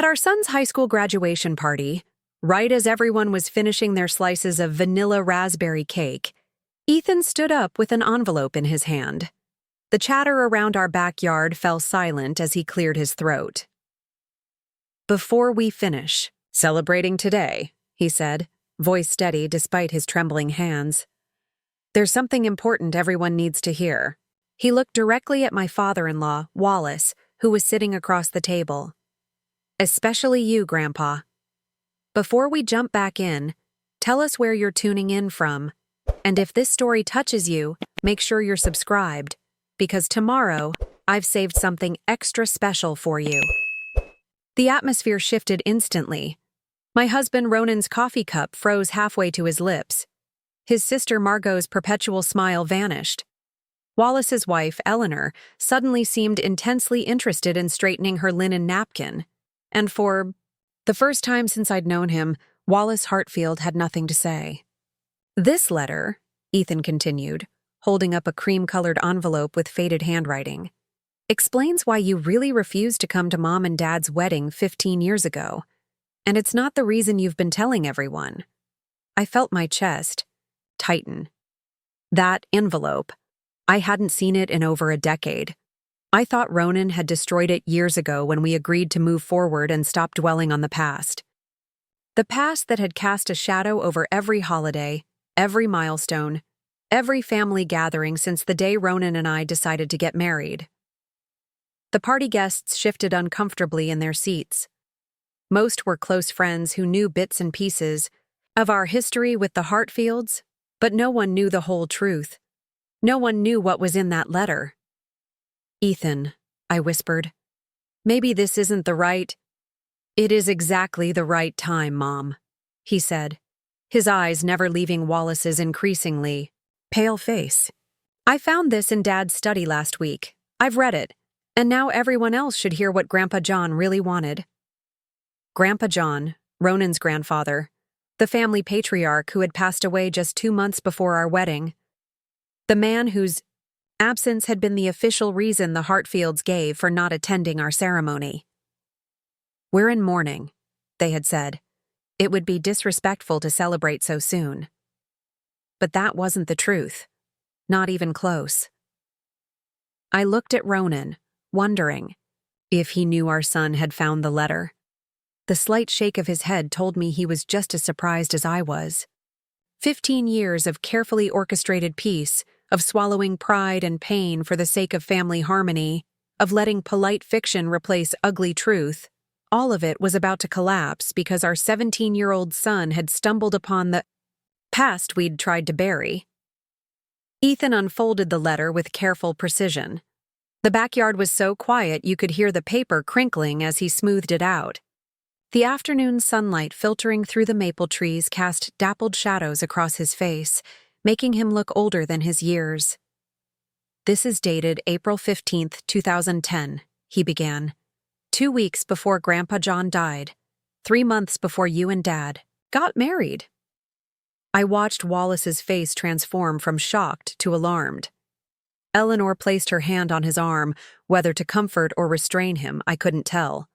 At our son's high school graduation party, right as everyone was finishing their slices of vanilla raspberry cake, Ethan stood up with an envelope in his hand. The chatter around our backyard fell silent as he cleared his throat. "Before we finish celebrating today," he said, voice steady despite his trembling hands, "there's something important everyone needs to hear." He looked directly at my father-in-law, Wallace, who was sitting across the table. "Especially you, Grandpa. Before we jump back in, tell us where you're tuning in from. And if this story touches you, make sure you're subscribed, because tomorrow I've saved something extra special for you." The atmosphere shifted instantly. My husband Ronan's coffee cup froze halfway to his lips. His sister Margot's perpetual smile vanished. Wallace's wife, Eleanor, suddenly seemed intensely interested in straightening her linen napkin. And for the first time since I'd known him, Wallace Hartfield had nothing to say. "This letter," Ethan continued, holding up a cream-colored envelope with faded handwriting, "explains why you really refused to come to Mom and Dad's wedding 15 years ago. And it's not the reason you've been telling everyone." I felt my chest tighten. That envelope, I hadn't seen it in over a decade. I thought Ronan had destroyed it years ago when we agreed to move forward and stop dwelling on the past. The past that had cast a shadow over every holiday, every milestone, every family gathering since the day Ronan and I decided to get married. The party guests shifted uncomfortably in their seats. Most were close friends who knew bits and pieces of our history with the Hartfields, but no one knew the whole truth. No one knew what was in that letter. "Ethan," I whispered, "maybe this isn't the right—" "It is exactly the right time, Mom," he said, his eyes never leaving Wallace's increasingly pale face. "I found this in Dad's study last week. I've read it, and now everyone else should hear what Grandpa John really wanted." Grandpa John, Ronan's grandfather, the family patriarch who had passed away just 2 months before our wedding, the man whose absence had been the official reason the Hartfields gave for not attending our ceremony. "We're in mourning," they had said. "It would be disrespectful to celebrate so soon." But that wasn't the truth. Not even close. I looked at Ronan, wondering if he knew our son had found the letter. The slight shake of his head told me he was just as surprised as I was. 15 years of carefully orchestrated peace, of swallowing pride and pain for the sake of family harmony, of letting polite fiction replace ugly truth, all of it was about to collapse because our 17-year-old son had stumbled upon the past we'd tried to bury. Ethan unfolded the letter with careful precision. The backyard was so quiet you could hear the paper crinkling as he smoothed it out. The afternoon sunlight filtering through the maple trees cast dappled shadows across his face, making him look older than his years. "This is dated April 15th, 2010, he began. 2 weeks before Grandpa John died, 3 months before you and Dad got married." I watched Wallace's face transform from shocked to alarmed. Eleanor placed her hand on his arm, whether to comfort or restrain him, I couldn't tell.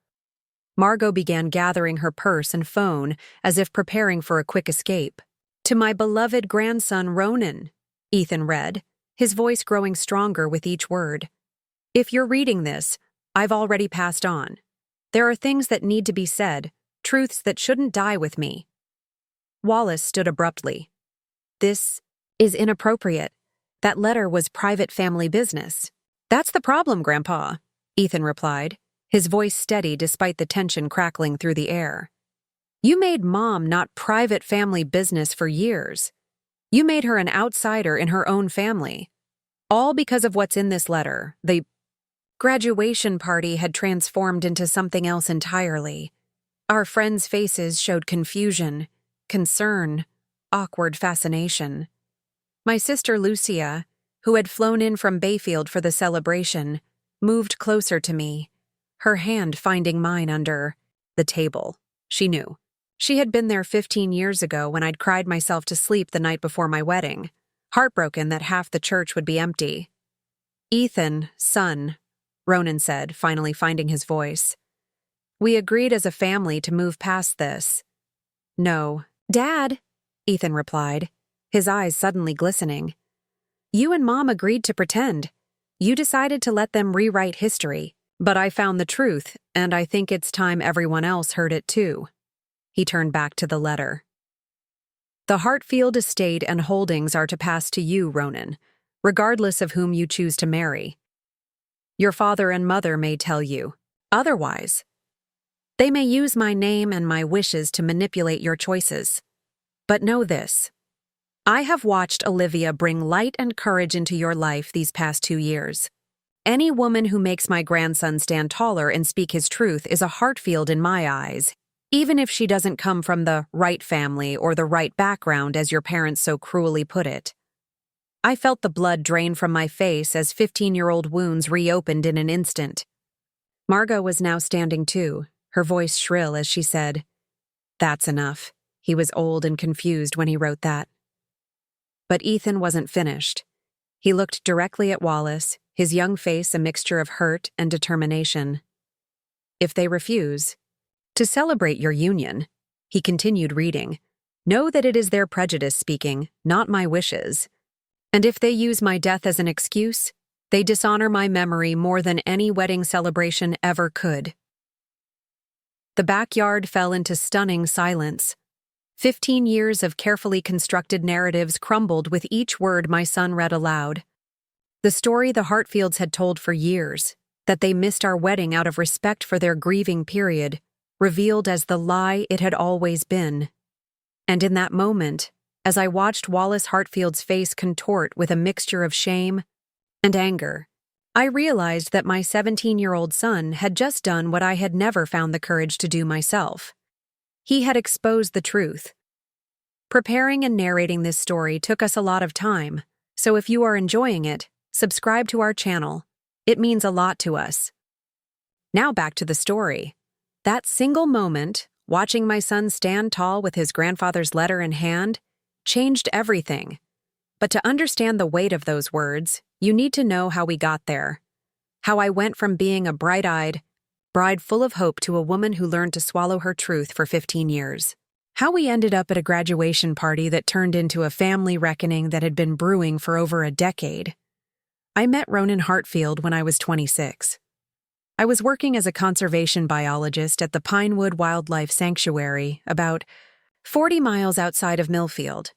Margot began gathering her purse and phone as if preparing for a quick escape. "To my beloved grandson Ronan," Ethan read, his voice growing stronger with each word. "If you're reading this, I've already passed on. There are things that need to be said, truths that shouldn't die with me." Wallace stood abruptly. "This is inappropriate. That letter was private family business." "That's the problem, Grandpa," Ethan replied, his voice steady despite the tension crackling through the air. "You made Mom not private family business for years. You made her an outsider in her own family. All because of what's in this letter." The graduation party had transformed into something else entirely. Our friends' faces showed confusion, concern, awkward fascination. My sister Lucia, who had flown in from Bayfield for the celebration, moved closer to me, her hand finding mine under the table. She knew. She had been there 15 years ago when I'd cried myself to sleep the night before my wedding, heartbroken that half the church would be empty. "Ethan, son," Ronan said, finally finding his voice. We agreed as a family to move past this. No. Dad, Ethan replied, his eyes suddenly glistening. You and Mom agreed to pretend. You decided to let them rewrite history. But I found the truth, and I think it's time everyone else heard it too. He turned back to the letter. The Hartfield estate and holdings are to pass to you, Ronan, regardless of whom you choose to marry. Your father and mother may tell you otherwise. They may use my name and my wishes to manipulate your choices. But know this. I have watched Olivia bring light and courage into your life these past 2 years. Any woman who makes my grandson stand taller and speak his truth is a Hartfield in my eyes, even if she doesn't come from the right family or the right background as your parents so cruelly put it. I felt the blood drain from my face as 15-year-old wounds reopened in an instant. Margot was now standing too, her voice shrill as she said, "That's enough." He was old and confused when he wrote that. But Ethan wasn't finished. He looked directly at Wallace, his young face a mixture of hurt and determination. If they refuse, to celebrate your union, he continued reading, know that it is their prejudice speaking, not my wishes. And if they use my death as an excuse, they dishonor my memory more than any wedding celebration ever could. The backyard fell into stunning silence. 15 years of carefully constructed narratives crumbled with each word my son read aloud. The story the Hartfields had told for years, that they missed our wedding out of respect for their grieving period, revealed as the lie it had always been. And in that moment, as I watched Wallace Hartfield's face contort with a mixture of shame and anger, I realized that my 17-year-old son had just done what I had never found the courage to do myself. He had exposed the truth. Preparing and narrating this story took us a lot of time, so if you are enjoying it, subscribe to our channel. It means a lot to us. Now back to the story. That single moment, watching my son stand tall with his grandfather's letter in hand, changed everything. But to understand the weight of those words, you need to know how we got there. How I went from being a bright-eyed bride full of hope to a woman who learned to swallow her truth for 15 years. How we ended up at a graduation party that turned into a family reckoning that had been brewing for over a decade. I met Ronan Hartfield when I was 26. I was working as a conservation biologist at the Pinewood Wildlife Sanctuary, about 40 miles outside of Millfield.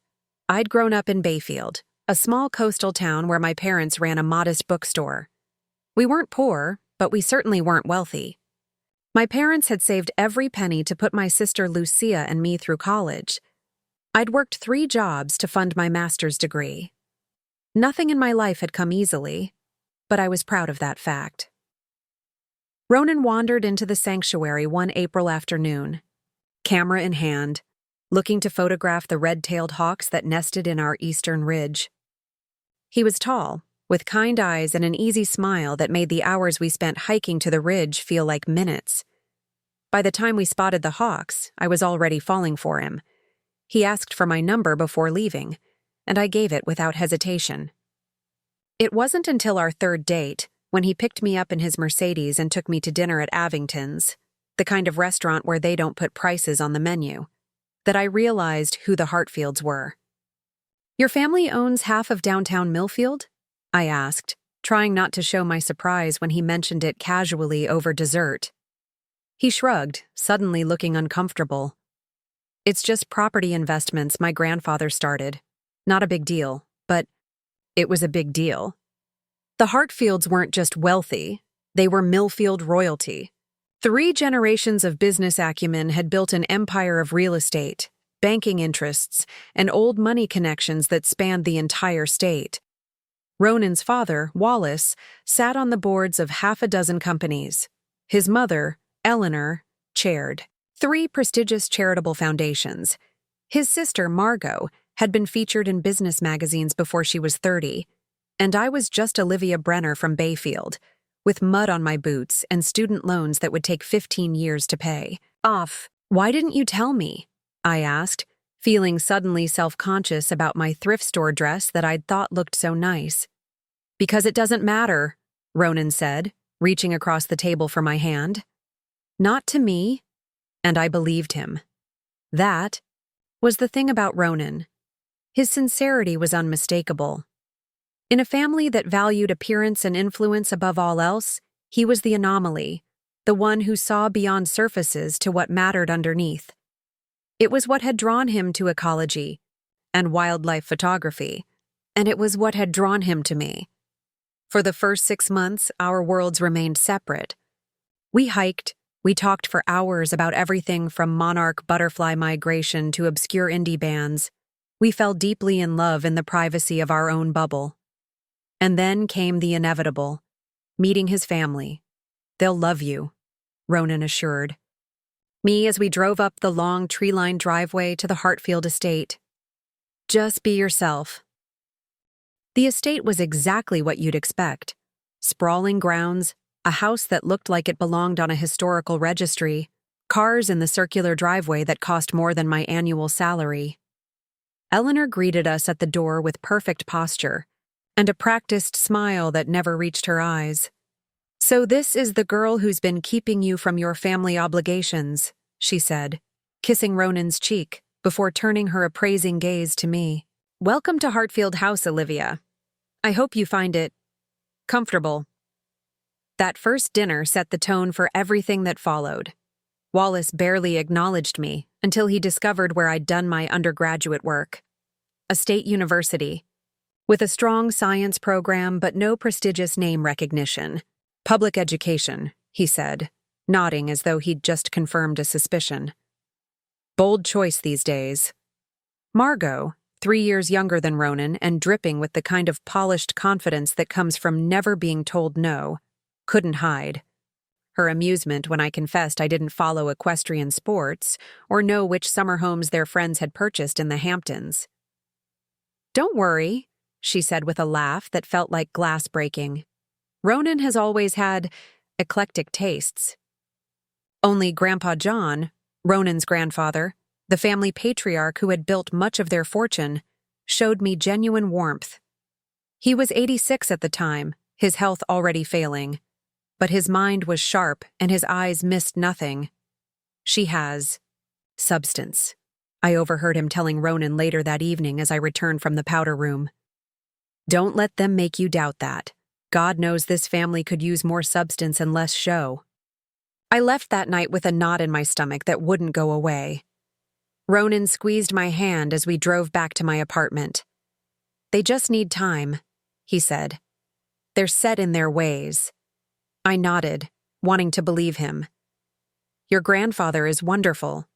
I'd grown up in Bayfield, a small coastal town where my parents ran a modest bookstore. We weren't poor, but we certainly weren't wealthy. My parents had saved every penny to put my sister Lucia and me through college. I'd worked 3 jobs to fund my master's degree. Nothing in my life had come easily, but I was proud of that fact. Ronan wandered into the sanctuary one April afternoon, camera in hand, looking to photograph the red-tailed hawks that nested in our eastern ridge. He was tall, with kind eyes and an easy smile that made the hours we spent hiking to the ridge feel like minutes. By the time we spotted the hawks, I was already falling for him. He asked for my number before leaving, and I gave it without hesitation. It wasn't until our 3rd date, when he picked me up in his Mercedes and took me to dinner at Avington's, the kind of restaurant where they don't put prices on the menu, that I realized who the Hartfields were. Your family owns half of downtown Millfield? I asked, trying not to show my surprise when he mentioned it casually over dessert. He shrugged, suddenly looking uncomfortable. It's just property investments my grandfather started. Not a big deal, but it was a big deal. The Hartfields weren't just wealthy, they were Millfield royalty. 3 generations of business acumen had built an empire of real estate, banking interests, and old money connections that spanned the entire state. Ronan's father, Wallace, sat on the boards of half a dozen companies. His mother, Eleanor, chaired 3 prestigious charitable foundations. His sister, Margot, had been featured in business magazines before she was 30, and I was just Olivia Brenner from Bayfield, with mud on my boots and student loans that would take 15 years to pay off. Why didn't you tell me? I asked, feeling suddenly self-conscious about my thrift store dress that I'd thought looked so nice. Because it doesn't matter, Ronan said, reaching across the table for my hand. Not to me, and I believed him. That was the thing about Ronan. His sincerity was unmistakable. In a family that valued appearance and influence above all else, he was the anomaly, the one who saw beyond surfaces to what mattered underneath. It was what had drawn him to ecology and wildlife photography, and it was what had drawn him to me. For the first 6 months, our worlds remained separate. We hiked, we talked for hours about everything from monarch butterfly migration to obscure indie bands. We fell deeply in love in the privacy of our own bubble. And then came the inevitable, meeting his family. They'll love you, Ronan assured me as we drove up the long tree-lined driveway to the Hartfield estate. Just be yourself. The estate was exactly what you'd expect. Sprawling grounds, a house that looked like it belonged on a historical registry, cars in the circular driveway that cost more than my annual salary. Eleanor greeted us at the door with perfect posture and a practiced smile that never reached her eyes. "So this is the girl who's been keeping you from your family obligations," she said, kissing Ronan's cheek before turning her appraising gaze to me. "Welcome to Hartfield House, Olivia. I hope you find it comfortable." That first dinner set the tone for everything that followed. Wallace barely acknowledged me until he discovered where I'd done my undergraduate work. A state university, with a strong science program but no prestigious name recognition. "Public education," he said, nodding as though he'd just confirmed a suspicion. Bold choice these days. Margot, 3 years younger than Ronan and dripping with the kind of polished confidence that comes from never being told no, couldn't hide. Her amusement when I confessed I didn't follow equestrian sports or know which summer homes their friends had purchased in the Hamptons. "Don't worry," she said with a laugh that felt like glass breaking. "Ronan has always had eclectic tastes. Only Grandpa John, Ronan's grandfather, the family patriarch who had built much of their fortune, showed me genuine warmth. He was 86 at the time, his health already failing. But his mind was sharp and his eyes missed nothing. She has substance," I overheard him telling Ronan later that evening as I returned from the powder room. "Don't let them make you doubt that. God knows this family could use more substance and less show." I left that night with a knot in my stomach that wouldn't go away. Ronan squeezed my hand as we drove back to my apartment. "They just need time," he said. "They're set in their ways." I nodded, wanting to believe him. "Your grandfather is wonderful."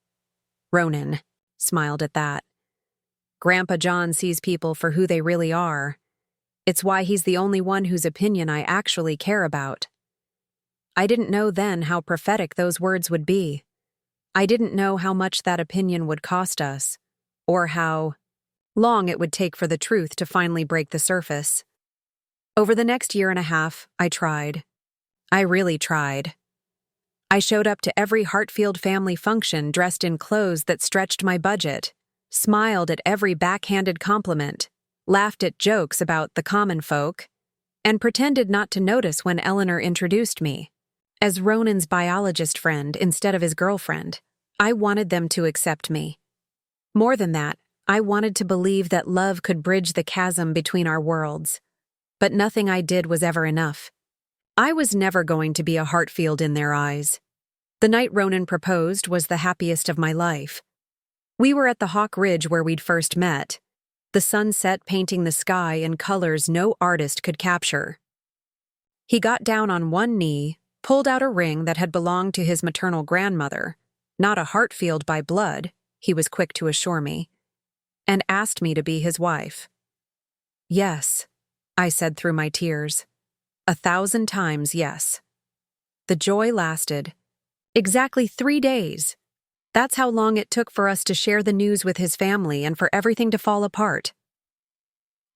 Ronan smiled at that. "Grandpa John sees people for who they really are. It's why he's the only one whose opinion I actually care about." I didn't know then how prophetic those words would be. I didn't know how much that opinion would cost us, or how long it would take for the truth to finally break the surface. Over the next year and a half, I tried. I really tried. I showed up to every Hartfield family function dressed in clothes that stretched my budget, smiled at every backhanded compliment, laughed at jokes about the common folk, and pretended not to notice when Eleanor introduced me as Ronan's biologist friend instead of his girlfriend. I wanted them to accept me. More than that, I wanted to believe that love could bridge the chasm between our worlds. But nothing I did was ever enough. I was never going to be a Hartfield in their eyes. The night Ronan proposed was the happiest of my life. We were at the Hawk Ridge where we'd first met, the sunset painting the sky in colors no artist could capture. He got down on one knee, pulled out a ring that had belonged to his maternal grandmother, not a Hartfield by blood, he was quick to assure me, and asked me to be his wife. "Yes," I said through my tears. 1,000 times yes. The joy lasted exactly 3 days. That's how long it took for us to share the news with his family and for everything to fall apart.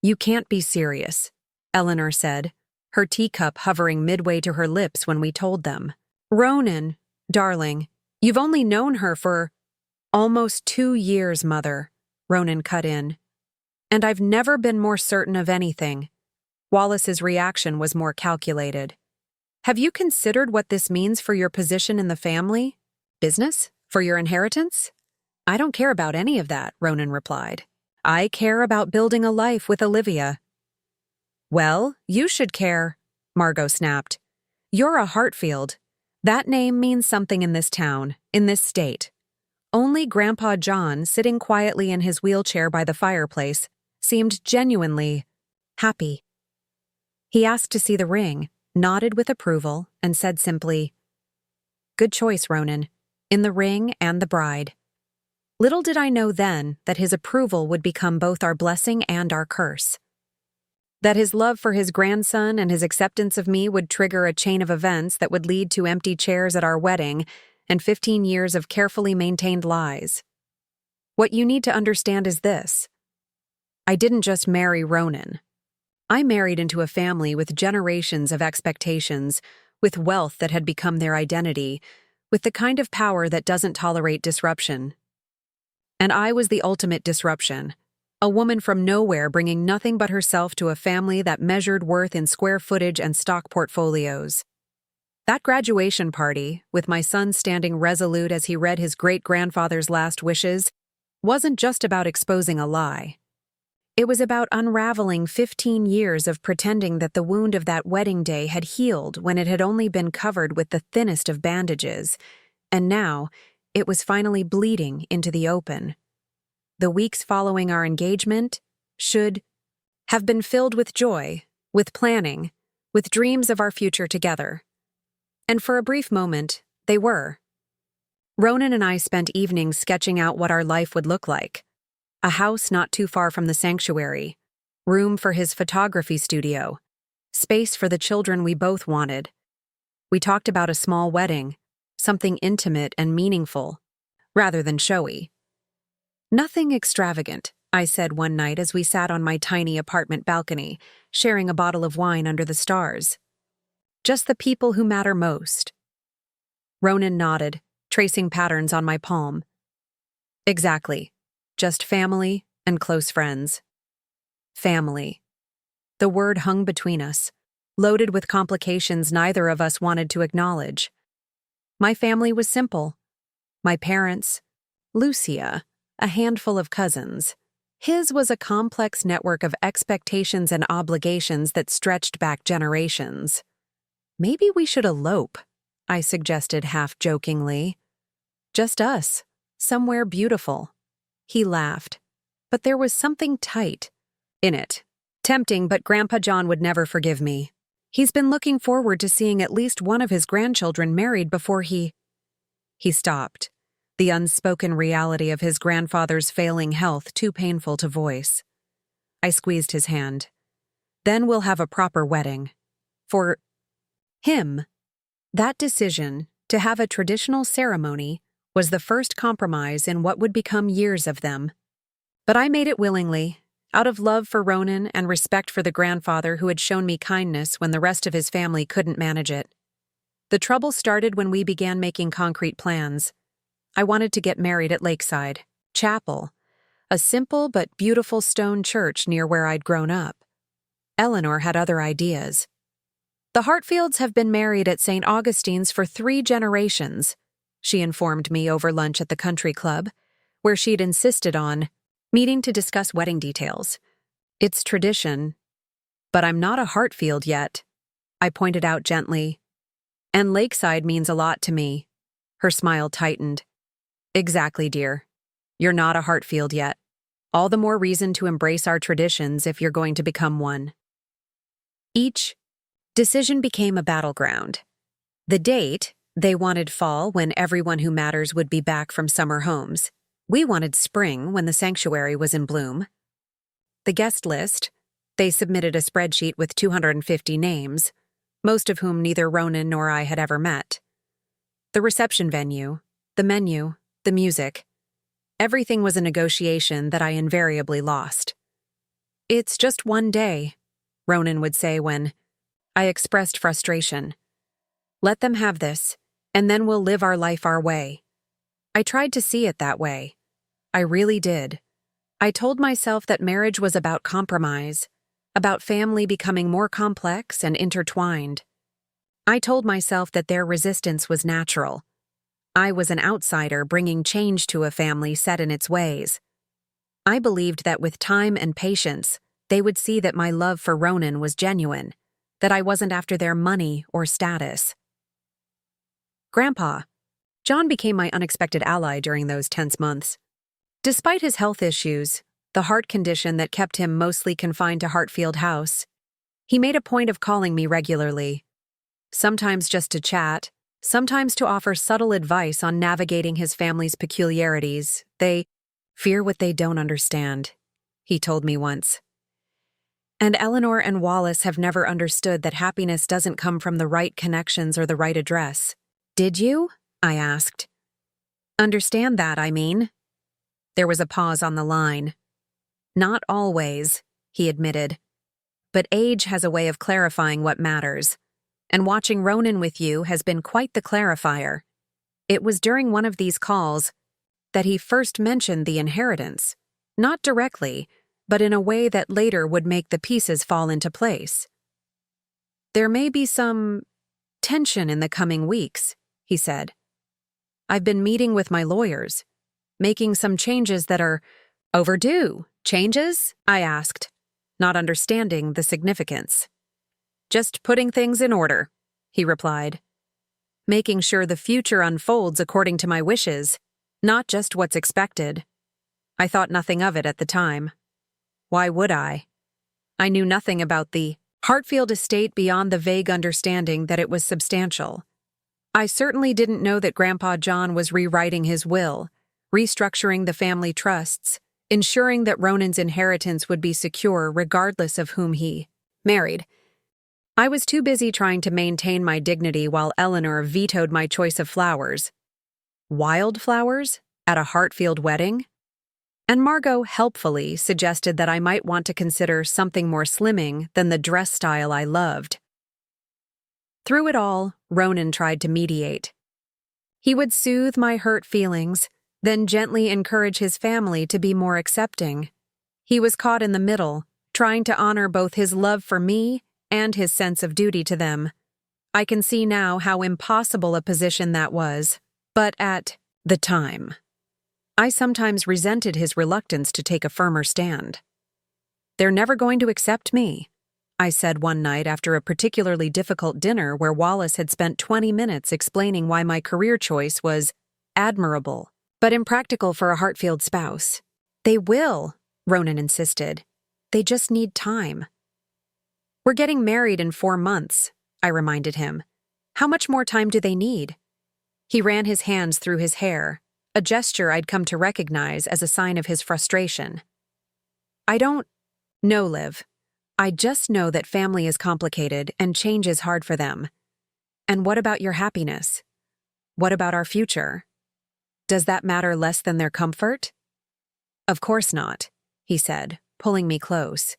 "You can't be serious," Eleanor said, her teacup hovering midway to her lips when we told them. "Ronan, darling, you've only known her for almost 2 years, Mother," Ronan cut in. "And I've never been more certain of anything." Wallace's reaction was more calculated. Have you considered what this means for your position in the family? Business? For your inheritance? I don't care about any of that, Ronan replied. I care about building a life with Olivia. Well, you should care, Margot snapped. You're a Hartfield. That name means something in this town, in this state. Only Grandpa John, sitting quietly in his wheelchair by the fireplace, seemed genuinely happy. He asked to see the ring, nodded with approval, and said simply, Good choice, Ronan, in the ring and the bride. Little did I know then that his approval would become both our blessing and our curse. That his love for his grandson and his acceptance of me would trigger a chain of events that would lead to empty chairs at our wedding and 15 years of carefully maintained lies. What you need to understand is this. I didn't just marry Ronan. I married into a family with generations of expectations, with wealth that had become their identity, with the kind of power that doesn't tolerate disruption. And I was the ultimate disruption. A woman from nowhere bringing nothing but herself to a family that measured worth in square footage and stock portfolios. That graduation party, with my son standing resolute as he read his great-grandfather's last wishes, wasn't just about exposing a lie. It was about unraveling 15 years of pretending that the wound of that wedding day had healed when it had only been covered with the thinnest of bandages, and now it was finally bleeding into the open. The weeks following our engagement should have been filled with joy, with planning, with dreams of our future together. And for a brief moment, they were. Ronan and I spent evenings sketching out what our life would look like. A house not too far from the sanctuary, room for his photography studio, space for the children we both wanted. We talked about a small wedding, something intimate and meaningful, rather than showy. Nothing extravagant, I said one night as we sat on my tiny apartment balcony, sharing a bottle of wine under the stars. Just the people who matter most. Ronan nodded, tracing patterns on my palm. Exactly. Just family and close friends. Family. The word hung between us, loaded with complications neither of us wanted to acknowledge. My family was simple. My parents, Lucia, a handful of cousins. His was a complex network of expectations and obligations that stretched back generations. Maybe we should elope, I suggested half-jokingly. Just us, somewhere beautiful. He laughed, but there was something tight in it. Tempting, but Grandpa John would never forgive me. He's been looking forward to seeing at least one of his grandchildren married before he stopped, the unspoken reality of his grandfather's failing health too painful to voice. I squeezed his hand. Then we'll have a proper wedding. For him, that decision to have a traditional ceremony was the first compromise in what would become years of them. But I made it willingly, out of love for Ronan and respect for the grandfather who had shown me kindness when the rest of his family couldn't manage it. The trouble started when we began making concrete plans. I wanted to get married at Lakeside Chapel, a simple but beautiful stone church near where I'd grown up. Eleanor had other ideas. The Hartfields have been married at St. Augustine's for 3 generations, she informed me over lunch at the country club, where she'd insisted on meeting to discuss wedding details. It's tradition, but I'm not a Hartfield yet, I pointed out gently. And Lakeside means a lot to me. Her smile tightened. Exactly, dear. You're not a Hartfield yet. All the more reason to embrace our traditions if you're going to become one. Each decision became a battleground. The date, they wanted fall when everyone who matters would be back from summer homes. We wanted spring when the sanctuary was in bloom. The guest list, they submitted a spreadsheet with 250 names, most of whom neither Ronan nor I had ever met. The reception venue, the menu, the music. Everything was a negotiation that I invariably lost. It's just one day, Ronan would say when I expressed frustration. Let them have this, and then we'll live our life our way. I tried to see it that way. I really did. I told myself that marriage was about compromise, about family becoming more complex and intertwined. I told myself that their resistance was natural. I was an outsider bringing change to a family set in its ways. I believed that with time and patience, they would see that my love for Ronan was genuine, that I wasn't after their money or status. Grandpa. John became my unexpected ally during those tense months. Despite his health issues, the heart condition that kept him mostly confined to Hartfield House, he made a point of calling me regularly. Sometimes just to chat, sometimes to offer subtle advice on navigating his family's peculiarities. They fear what they don't understand, he told me once. And Eleanor and Wallace have never understood that happiness doesn't come from the right connections or the right address. Did you? I asked. Understand that, I mean. There was a pause on the line. Not always, he admitted. But age has a way of clarifying what matters. And watching Ronan with you has been quite the clarifier. It was during one of these calls that he first mentioned the inheritance, not directly, but in a way that later would make the pieces fall into place. There may be some tension in the coming weeks, he said. I've been meeting with my lawyers, making some changes that are overdue. Changes? I asked, not understanding the significance. Just putting things in order, he replied. Making sure the future unfolds according to my wishes, not just what's expected. I thought nothing of it at the time. Why would I? I knew nothing about the Hartfield estate beyond the vague understanding that it was substantial. I certainly didn't know that Grandpa John was rewriting his will, restructuring the family trusts, ensuring that Ronan's inheritance would be secure regardless of whom he married. I was too busy trying to maintain my dignity while Eleanor vetoed my choice of flowers. Wildflowers? At a Hartfield wedding? And Margot helpfully suggested that I might want to consider something more slimming than the dress style I loved. Through it all, Ronan tried to mediate. He would soothe my hurt feelings, then gently encourage his family to be more accepting. He was caught in the middle, trying to honor both his love for me and his sense of duty to them. I can see now how impossible a position that was, but at the time, I sometimes resented his reluctance to take a firmer stand. They're never going to accept me, I said one night after a particularly difficult dinner where Wallace had spent 20 minutes explaining why my career choice was admirable, but impractical for a Hartfield spouse. They will, Ronan insisted. They just need time. We're getting married in 4 months, I reminded him. How much more time do they need? He ran his hands through his hair, a gesture I'd come to recognize as a sign of his frustration. I don't know, Liv. I just know that family is complicated and change is hard for them. And what about your happiness? What about our future? Does that matter less than their comfort? Of course not, he said, pulling me close.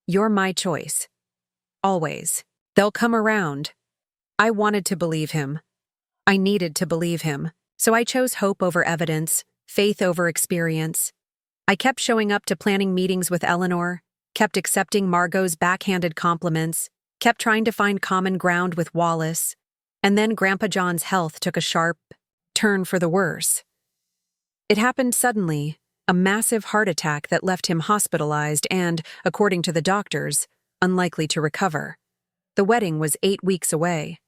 You're my choice. Always. They'll come around. I wanted to believe him. I needed to believe him, so I chose hope over evidence, faith over experience. I kept showing up to planning meetings with Eleanor, kept accepting Margot's backhanded compliments, kept trying to find common ground with Wallace, and then Grandpa John's health took a sharp turn for the worse. It happened suddenly, a massive heart attack that left him hospitalized and, according to the doctors, unlikely to recover. The wedding was 8 weeks away.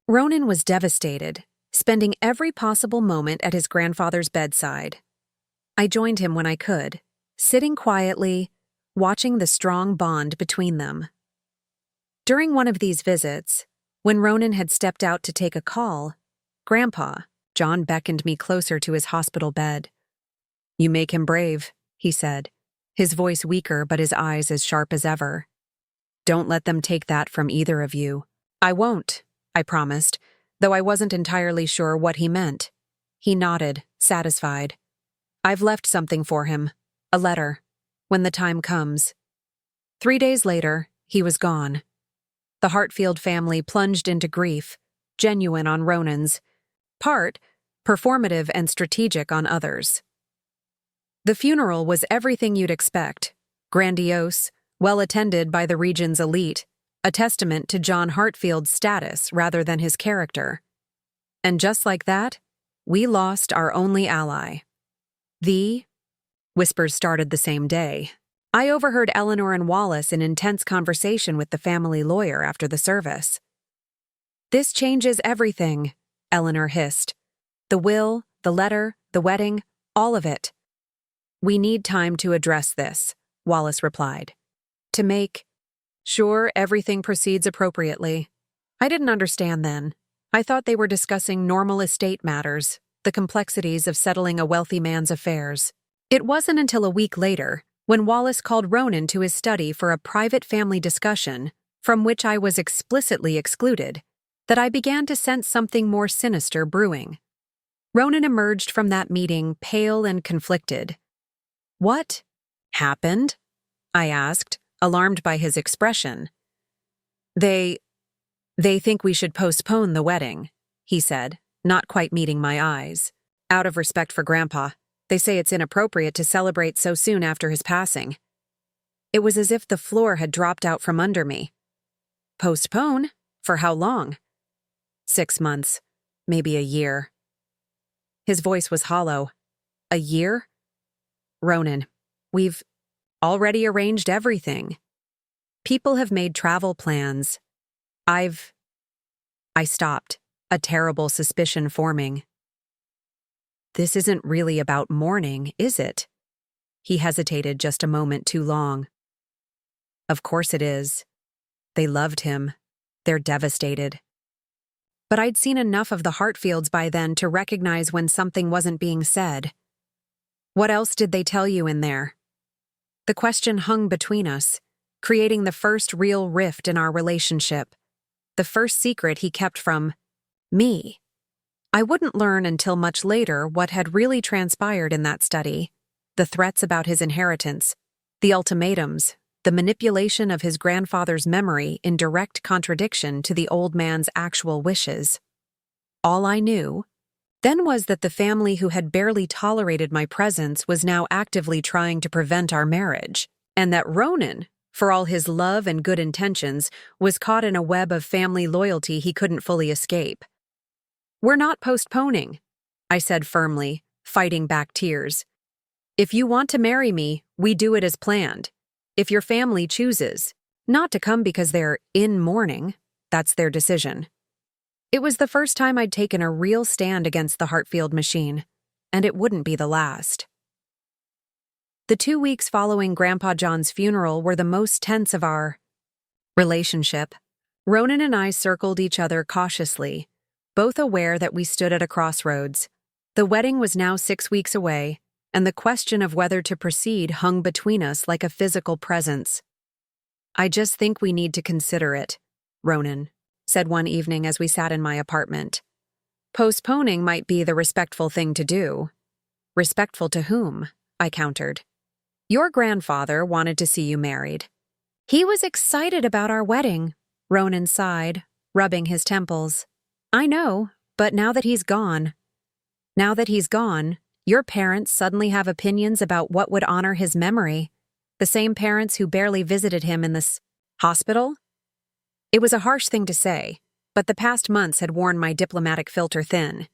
Ronan was devastated, spending every possible moment at his grandfather's bedside. I joined him when I could, sitting quietly, watching the strong bond between them. During one of these visits, when Ronan had stepped out to take a call, Grandpa, John beckoned me closer to his hospital bed. You make him brave, he said, his voice weaker but his eyes as sharp as ever. Don't let them take that from either of you. I won't, I promised, though I wasn't entirely sure what he meant. He nodded, satisfied. I've left something for him, a letter, when the time comes. 3 days later, he was gone. The Hartfield family plunged into grief, genuine on Ronan's part, performative and strategic on others. The funeral was everything you'd expect, grandiose, well attended by the region's elite, a testament to John Hartfield's status rather than his character. And just like that, we lost our only ally. The whispers started the same day. I overheard Eleanor and Wallace in intense conversation with the family lawyer after the service. "This changes everything," Eleanor hissed. "The will, the letter, the wedding, all of it." "We need time to address this," Wallace replied. "To make sure everything proceeds appropriately." I didn't understand then. I thought they were discussing normal estate matters, the complexities of settling a wealthy man's affairs. It wasn't until a week later, when Wallace called Ronan to his study for a private family discussion, from which I was explicitly excluded, that I began to sense something more sinister brewing. Ronan emerged from that meeting pale and conflicted. "What happened?" I asked, alarmed by his expression. They think we should postpone the wedding," he said, not quite meeting my eyes. "Out of respect for Grandpa, they say it's inappropriate to celebrate so soon after his passing." It was as if the floor had dropped out from under me. "Postpone? For how long?" 6 months, maybe a year. His voice was hollow. "A year? Ronan, we've already arranged everything. People have made travel plans. I stopped, a terrible suspicion forming. "This isn't really about mourning, is it?" He hesitated just a moment too long. "Of course it is. They loved him. They're devastated." But I'd seen enough of the Hartfields by then to recognize when something wasn't being said. "What else did they tell you in there?" The question hung between us, creating the first real rift in our relationship, the first secret he kept from me. I wouldn't learn until much later what had really transpired in that study: the threats about his inheritance, the ultimatums, the manipulation of his grandfather's memory in direct contradiction to the old man's actual wishes. All I knew then was that the family who had barely tolerated my presence was now actively trying to prevent our marriage, and that Ronan, for all his love and good intentions, was caught in a web of family loyalty he couldn't fully escape. "We're not postponing," I said firmly, fighting back tears. "If you want to marry me, we do it as planned. If your family chooses not to come because they're in mourning, that's their decision." It was the first time I'd taken a real stand against the Hartfield machine, and it wouldn't be the last. The 2 weeks following Grandpa John's funeral were the most tense of our relationship. Ronan and I circled each other cautiously, both aware that we stood at a crossroads. The wedding was now 6 weeks away, and the question of whether to proceed hung between us like a physical presence. "I just think we need to consider it," Ronan said one evening as we sat in my apartment. "Postponing might be the respectful thing to do." "Respectful to whom?" I countered. "Your grandfather wanted to see you married." "He was excited about our wedding," Ronan sighed, rubbing his temples. "I know, but now that he's gone, your parents suddenly have opinions about what would honor his memory. The same parents who barely visited him in this hospital?" It was a harsh thing to say, but the past months had worn my diplomatic filter thin.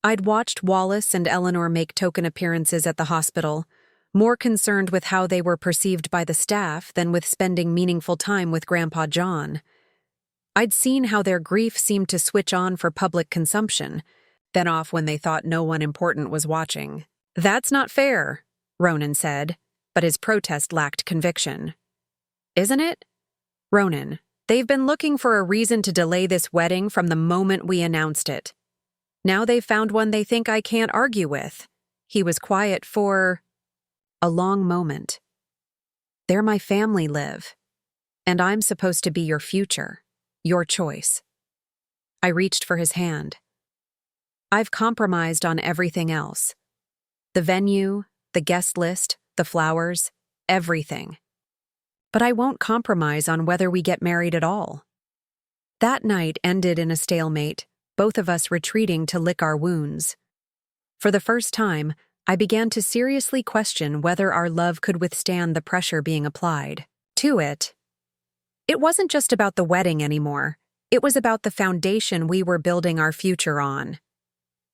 I'd watched Wallace and Eleanor make token appearances at the hospital, more concerned with how they were perceived by the staff than with spending meaningful time with Grandpa John. I'd seen how their grief seemed to switch on for public consumption, then off when they thought no one important was watching. "That's not fair," Ronan said, but his protest lacked conviction. "Isn't it? Ronan, they've been looking for a reason to delay this wedding from the moment we announced it. Now they've found one they think I can't argue with." He was quiet for a long moment. "They're my family, Liv, and I'm supposed to be your future, your choice." I reached for his hand. "I've compromised on everything else. The venue, the guest list, the flowers, everything. But I won't compromise on whether we get married at all." That night ended in a stalemate, both of us retreating to lick our wounds. For the first time, I began to seriously question whether our love could withstand the pressure being applied to it. It wasn't just about the wedding anymore. It was about the foundation we were building our future on.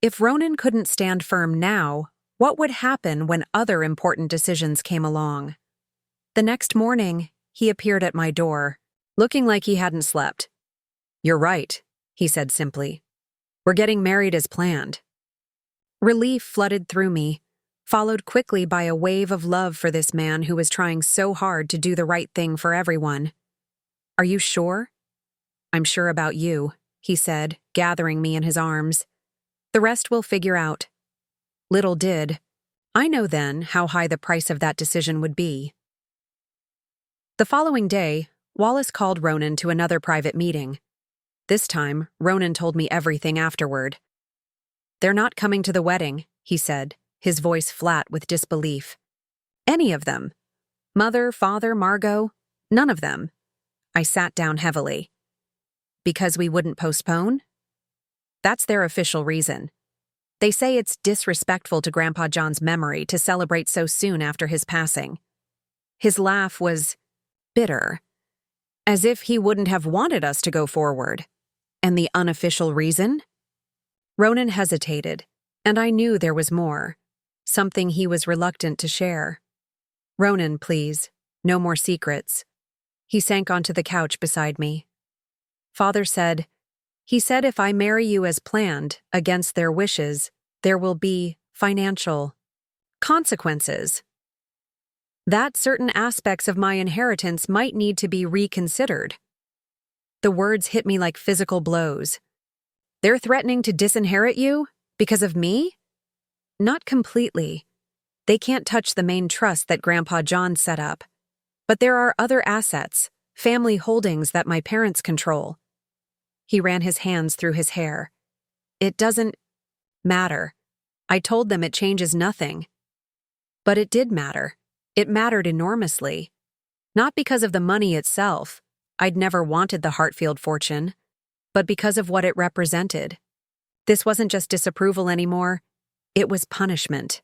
If Ronan couldn't stand firm now, what would happen when other important decisions came along? The next morning, he appeared at my door, looking like he hadn't slept. "You're right," he said simply. "We're getting married as planned." Relief flooded through me, followed quickly by a wave of love for this man who was trying so hard to do the right thing for everyone. "Are you sure?" "I'm sure about you," he said, gathering me in his arms. "The rest we'll figure out." Little did I know then how high the price of that decision would be. The following day, Wallace called Ronan to another private meeting. This time, Ronan told me everything afterward. "They're not coming to the wedding," he said, his voice flat with disbelief. "Any of them. Mother, father, Margot, none of them." I sat down heavily. "Because we wouldn't postpone?" "That's their official reason. They say it's disrespectful to Grandpa John's memory to celebrate so soon after his passing." His laugh was bitter, as if he wouldn't have wanted us to go forward. "And the unofficial reason?" Ronan hesitated, and I knew there was more, something he was reluctant to share. "Ronan, please, no more secrets." He sank onto the couch beside me. "Father said, if I marry you as planned, against their wishes, there will be financial consequences. That certain aspects of my inheritance might need to be reconsidered." The words hit me like physical blows. "They're threatening to disinherit you? Because of me?" "Not completely. They can't touch the main trust that Grandpa John set up. But there are other assets, family holdings that my parents control." He ran his hands through his hair. "It doesn't matter. I told them it changes nothing." But it did matter. It mattered enormously. Not because of the money itself. I'd never wanted the Hartfield fortune. But because of what it represented. This wasn't just disapproval anymore. It was punishment.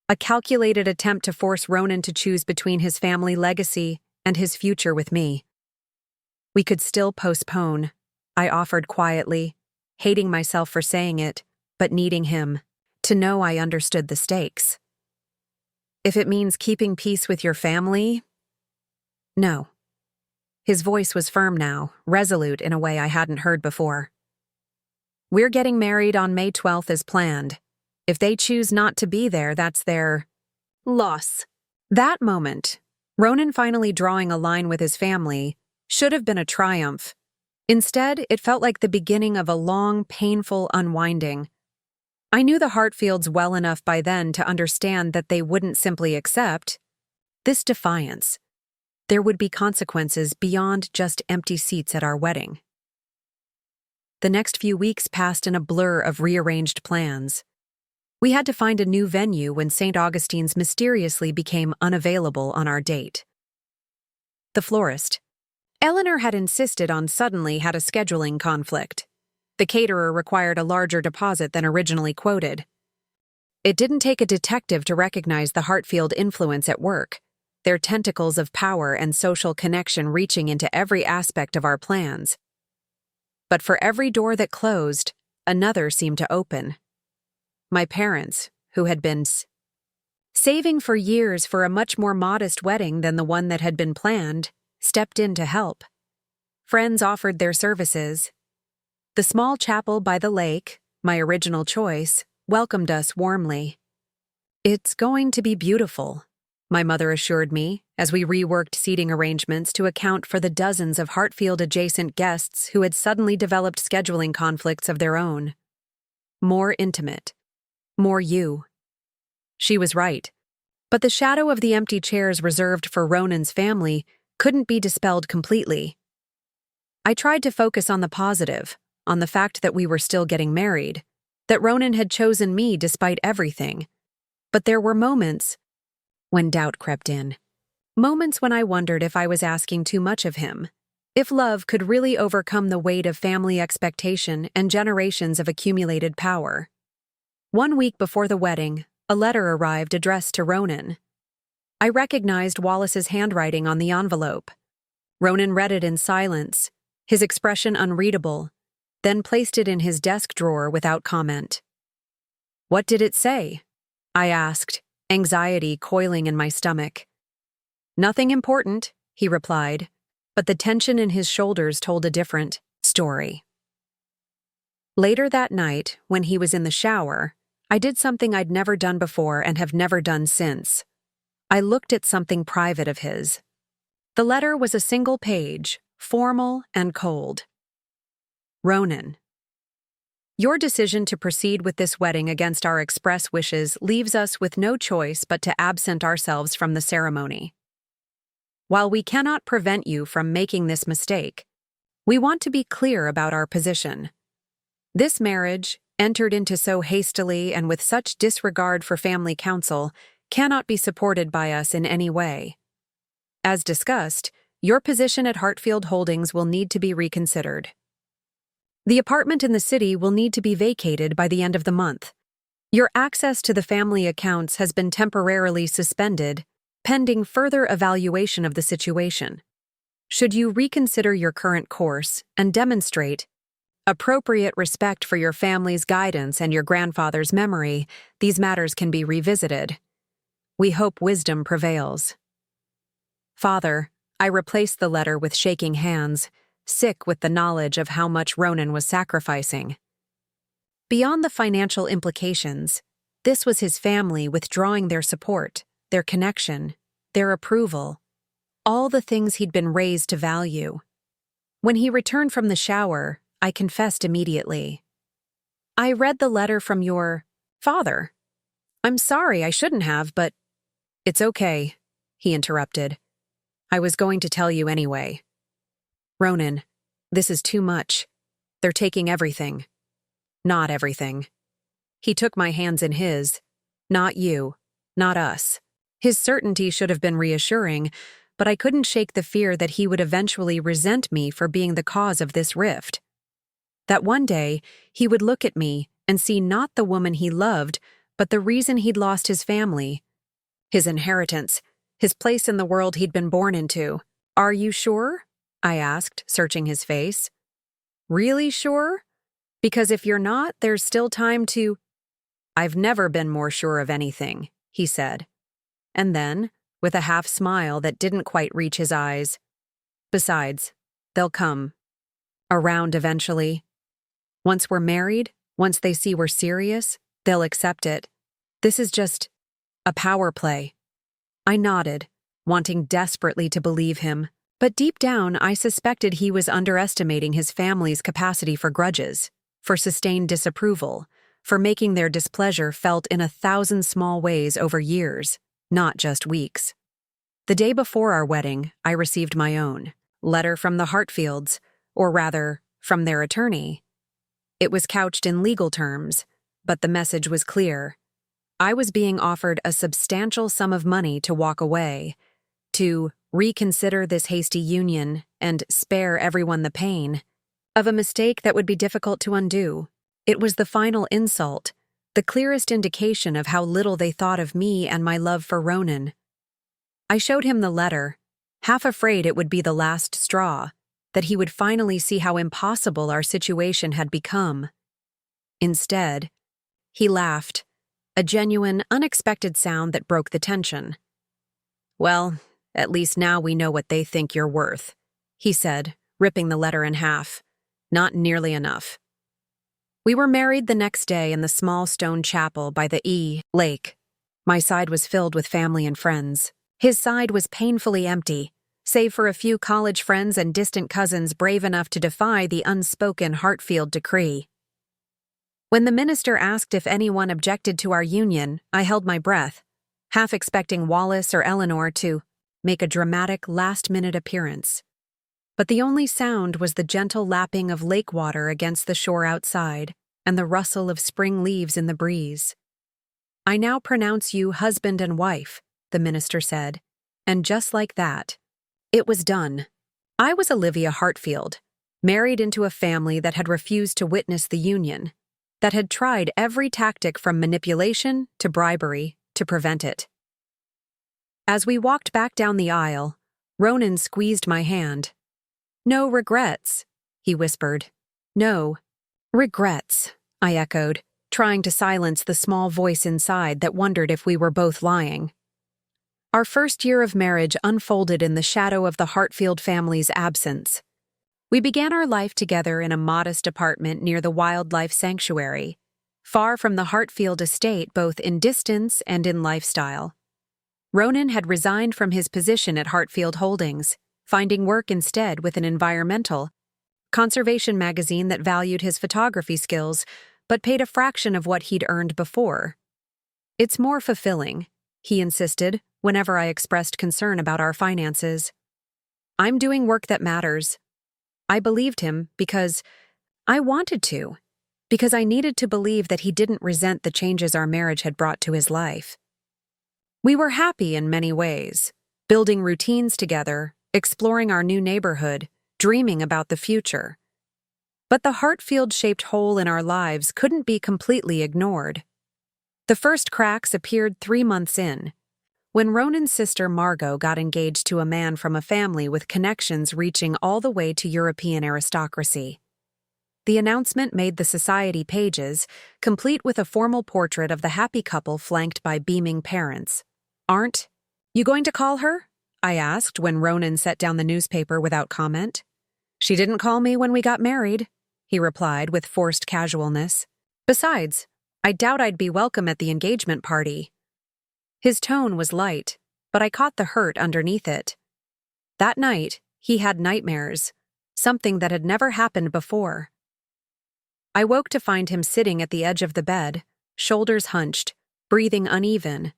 A calculated attempt to force Ronan to choose between his family legacy and his future with me. "We could still postpone," I offered quietly, hating myself for saying it, but needing him to know I understood the stakes. "If it means keeping peace with your family?" "No." His voice was firm now, resolute in a way I hadn't heard before. "We're getting married on May 12th as planned. If they choose not to be there, that's their loss." That moment, Ronan finally drawing a line with his family, should have been a triumph. Instead, it felt like the beginning of a long, painful unwinding. I knew the Hartfields well enough by then to understand that they wouldn't simply accept this defiance. There would be consequences beyond just empty seats at our wedding. The next few weeks passed in a blur of rearranged plans. We had to find a new venue when St. Augustine's mysteriously became unavailable on our date. The florist. Eleanor had insisted on suddenly had a scheduling conflict. The caterer required a larger deposit than originally quoted. It didn't take a detective to recognize the Hartfield influence at work, their tentacles of power and social connection reaching into every aspect of our plans. But for every door that closed, another seemed to open. My parents, who had been saving for years for a much more modest wedding than the one that had been planned, stepped in to help. Friends offered their services. The small chapel by the lake, my original choice, welcomed us warmly. "It's going to be beautiful," my mother assured me as we reworked seating arrangements to account for the dozens of Hartfield-adjacent guests who had suddenly developed scheduling conflicts of their own. More intimate. More you. She was right. But the shadow of the empty chairs reserved for Ronan's family couldn't be dispelled completely. I tried to focus on the positive, on the fact that we were still getting married, that Ronan had chosen me despite everything. But there were moments when doubt crept in. Moments when I wondered if I was asking too much of him, if love could really overcome the weight of family expectation and generations of accumulated power. 1 week before the wedding, a letter arrived addressed to Ronan. I recognized Wallace's handwriting on the envelope. Ronan read it in silence, his expression unreadable, then placed it in his desk drawer without comment. "What did it say?" I asked, anxiety coiling in my stomach. "Nothing important," he replied, but the tension in his shoulders told a different story. Later that night, when he was in the shower, I did something I'd never done before and have never done since. I looked at something private of his. The letter was a single page, formal and cold. "Ronan, your decision to proceed with this wedding against our express wishes leaves us with no choice but to absent ourselves from the ceremony. While we cannot prevent you from making this mistake, we want to be clear about our position. This marriage, entered into so hastily and with such disregard for family counsel, cannot be supported by us in any way. As discussed, your position at Hartfield Holdings will need to be reconsidered. The apartment in the city will need to be vacated by the end of the month. Your access to the family accounts has been temporarily suspended, pending further evaluation of the situation. Should you reconsider your current course and demonstrate appropriate respect for your family's guidance and your grandfather's memory, these matters can be revisited. We hope wisdom prevails." "Father," I replaced the letter with shaking hands, sick with the knowledge of how much Ronan was sacrificing. Beyond the financial implications, this was his family withdrawing their support, their connection, their approval, all the things he'd been raised to value. When he returned from the shower, I confessed immediately. "I read the letter from your father. I'm sorry, I shouldn't have, but—" "It's okay," he interrupted. "I was going to tell you anyway. Ronan, this is too much. They're taking everything." "Not everything." He took my hands in his. "Not you. Not us." His certainty should have been reassuring, but I couldn't shake the fear that he would eventually resent me for being the cause of this rift. That one day, he would look at me and see not the woman he loved, but the reason he'd lost his family, his inheritance, his place in the world he'd been born into. "Are you sure?" I asked, searching his face. "Really sure? Because if you're not, there's still time to—" "I've never been more sure of anything," he said. And then, with a half smile that didn't quite reach his eyes, "Besides, they'll come around eventually. Once we're married, once they see we're serious, they'll accept it. This is just a power play." I nodded, wanting desperately to believe him, but deep down I suspected he was underestimating his family's capacity for grudges, for sustained disapproval, for making their displeasure felt in 1,000 small ways over years, not just weeks. The day before our wedding, I received my own letter from the Hartfields, or rather, from their attorney. It was couched in legal terms, but the message was clear. I was being offered a substantial sum of money to walk away, to reconsider this hasty union and spare everyone the pain of a mistake that would be difficult to undo. It was the final insult, the clearest indication of how little they thought of me and my love for Ronan. I showed him the letter, half afraid it would be the last straw, that he would finally see how impossible our situation had become. Instead, he laughed, a genuine, unexpected sound that broke the tension. "Well, at least now we know what they think you're worth," he said, ripping the letter in half. "Not nearly enough." We were married the next day in the small stone chapel by the lake. My side was filled with family and friends. His side was painfully empty, save for a few college friends and distant cousins brave enough to defy the unspoken Hartfield decree. When the minister asked if anyone objected to our union, I held my breath, half expecting Wallace or Eleanor to make a dramatic last-minute appearance. But the only sound was the gentle lapping of lake water against the shore outside and the rustle of spring leaves in the breeze. "I now pronounce you husband and wife," the minister said, and just like that, it was done. I was Olivia Hartfield, married into a family that had refused to witness the union, that had tried every tactic from manipulation to bribery to prevent it. As we walked back down the aisle, Ronan squeezed my hand. "No regrets," he whispered. "No regrets," I echoed, trying to silence the small voice inside that wondered if we were both lying. Our first year of marriage unfolded in the shadow of the Hartfield family's absence. We began our life together in a modest apartment near the wildlife sanctuary, far from the Hartfield estate both in distance and in lifestyle. Ronan had resigned from his position at Hartfield Holdings, finding work instead with an environmental conservation magazine that valued his photography skills but paid a fraction of what he'd earned before. "It's more fulfilling," he insisted whenever I expressed concern about our finances. "I'm doing work that matters." I believed him because I wanted to, because I needed to believe that he didn't resent the changes our marriage had brought to his life. We were happy in many ways, building routines together, exploring our new neighborhood, dreaming about the future. But the Hartfield-shaped hole in our lives couldn't be completely ignored. The first cracks appeared 3 months in, when Ronan's sister Margot got engaged to a man from a family with connections reaching all the way to European aristocracy. The announcement made the society pages, complete with a formal portrait of the happy couple flanked by beaming parents. "Aren't you going to call her?" I asked when Ronan set down the newspaper without comment. "She didn't call me when we got married," he replied with forced casualness. "Besides, I doubt I'd be welcome at the engagement party." His tone was light, but I caught the hurt underneath it. That night, he had nightmares, something that had never happened before. I woke to find him sitting at the edge of the bed, shoulders hunched, breathing uneven.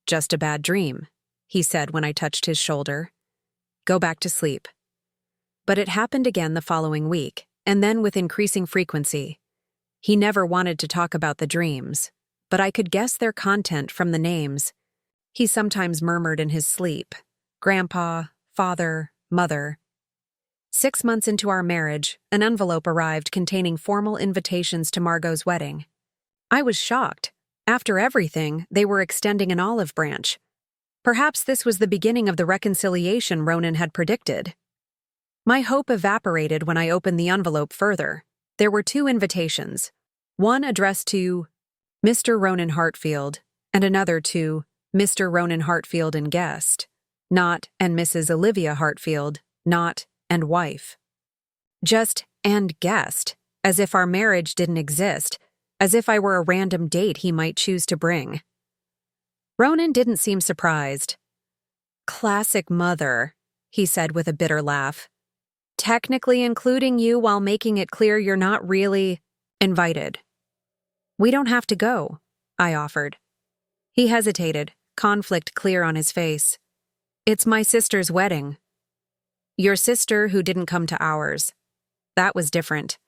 "Just a bad dream," he said when I touched his shoulder. "Go back to sleep." But it happened again the following week, and then with increasing frequency. He never wanted to talk about the dreams, but I could guess their content from the names. He sometimes murmured in his sleep, "Grandpa, father, mother." 6 months into our marriage, an envelope arrived containing formal invitations to Margot's wedding. I was shocked. After everything, they were extending an olive branch. Perhaps this was the beginning of the reconciliation Ronan had predicted. My hope evaporated when I opened the envelope further. There were 2 invitations, one addressed to Mr. Ronan Hartfield, and another to Mr. Ronan Hartfield and guest, not and Mrs. Olivia Hartfield, not and wife. Just and guest, as if our marriage didn't exist, as if I were a random date he might choose to bring. Ronan didn't seem surprised. "Classic mother," he said with a bitter laugh. "Technically including you while making it clear you're not really invited." "We don't have to go," I offered. He hesitated, conflict clear on his face. "It's my sister's wedding." "Your sister who didn't come to ours." That was different.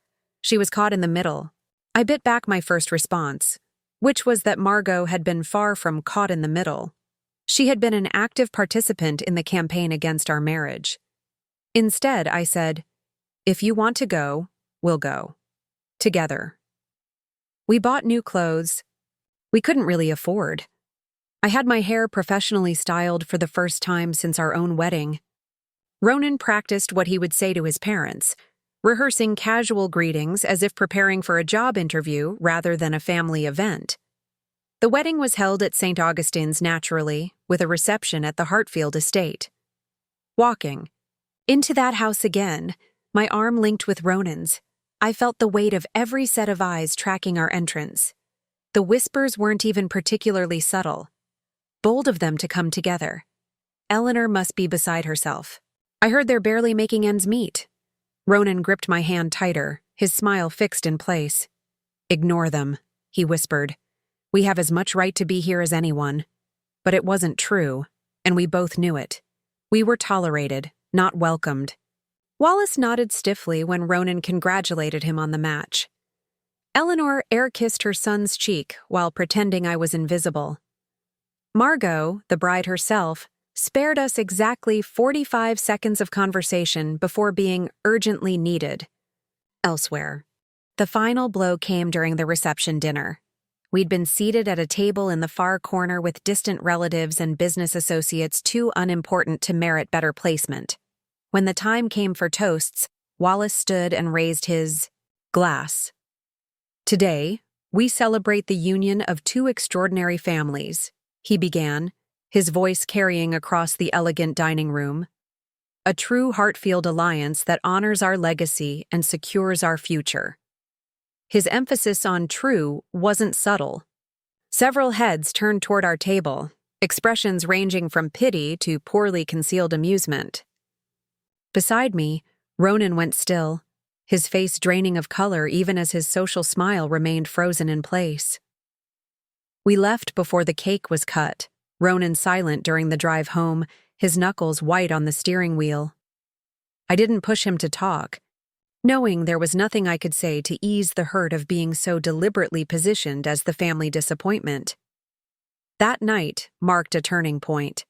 She was caught in the middle. I bit back my first response, which was that Margot had been far from caught in the middle. She had been an active participant in the campaign against our marriage. Instead, I said, "If you want to go, we'll go. Together." We bought new clothes. We couldn't really afford. I had my hair professionally styled for the first time since our own wedding. Ronan practiced what he would say to his parents, rehearsing casual greetings as if preparing for a job interview rather than a family event. The wedding was held at St. Augustine's naturally, with a reception at the Hartfield estate. Walking into that house again, my arm linked with Ronan's, I felt the weight of every set of eyes tracking our entrance. The whispers weren't even particularly subtle. Bold of them to come together. Eleanor must be beside herself. I heard they're barely making ends meet. Ronan gripped my hand tighter, his smile fixed in place. "Ignore them," he whispered. "We have as much right to be here as anyone." But it wasn't true, and we both knew it. We were tolerated, not welcomed. Wallace nodded stiffly when Ronan congratulated him on the match. Eleanor air-kissed her son's cheek while pretending I was invisible. Margot, the bride herself, spared us exactly 45 seconds of conversation before being urgently needed elsewhere. The final blow came during the reception dinner. We'd been seated at a table in the far corner with distant relatives and business associates too unimportant to merit better placement. When the time came for toasts, Wallace stood and raised his glass. "Today, we celebrate the union of two extraordinary families," he began, his voice carrying across the elegant dining room. "A true Hartfield alliance that honors our legacy and secures our future." His emphasis on true wasn't subtle. Several heads turned toward our table, expressions ranging from pity to poorly concealed amusement. Beside me, Ronan went still, his face draining of color even as his social smile remained frozen in place. We left before the cake was cut, Ronan silent during the drive home, his knuckles white on the steering wheel. I didn't push him to talk, knowing there was nothing I could say to ease the hurt of being so deliberately positioned as the family disappointment. That night marked a turning point.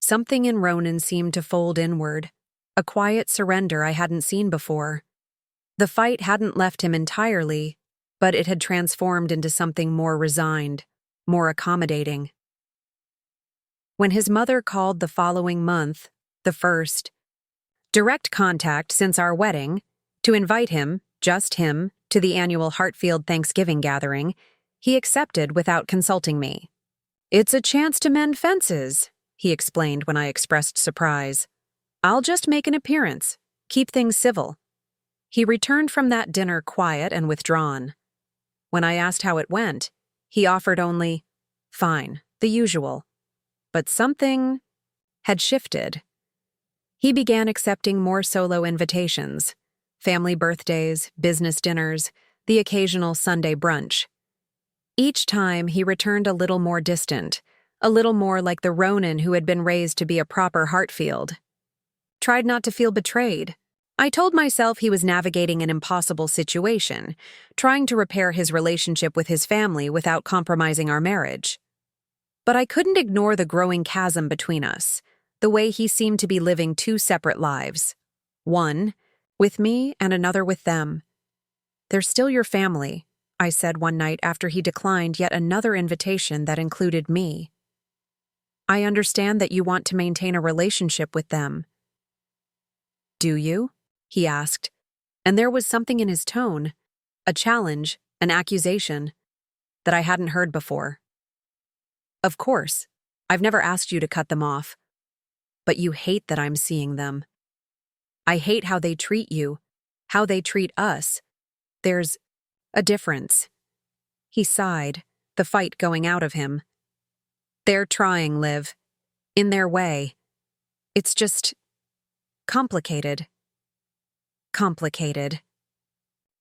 Something in Ronan seemed to fold inward, a quiet surrender I hadn't seen before. The fight hadn't left him entirely, but it had transformed into something more resigned, more accommodating. When his mother called the following month, the first direct contact since our wedding, to invite him, just him, to the annual Hartfield Thanksgiving gathering, he accepted without consulting me. "It's a chance to mend fences," he explained when I expressed surprise. "I'll just make an appearance, keep things civil." He returned from that dinner quiet and withdrawn. When I asked how it went, he offered only, "Fine, the usual." But something had shifted. He began accepting more solo invitations, family birthdays, business dinners, the occasional Sunday brunch. Each time he returned a little more distant, a little more like the Ronan who had been raised to be a proper Hartfield. Tried not to feel betrayed. I told myself he was navigating an impossible situation, trying to repair his relationship with his family without compromising our marriage. But I couldn't ignore the growing chasm between us, the way he seemed to be living two separate lives. One with me and another with them. "They're still your family," I said one night after he declined yet another invitation that included me. "I understand that you want to maintain a relationship with them." "Do you?" he asked, and there was something in his tone, a challenge, an accusation, that I hadn't heard before. "Of course, I've never asked you to cut them off. But you hate that I'm seeing them. I hate how they treat you, how they treat us. There's a difference." He sighed, the fight going out of him. "They're trying, Liv. In their way. It's just complicated." Complicated.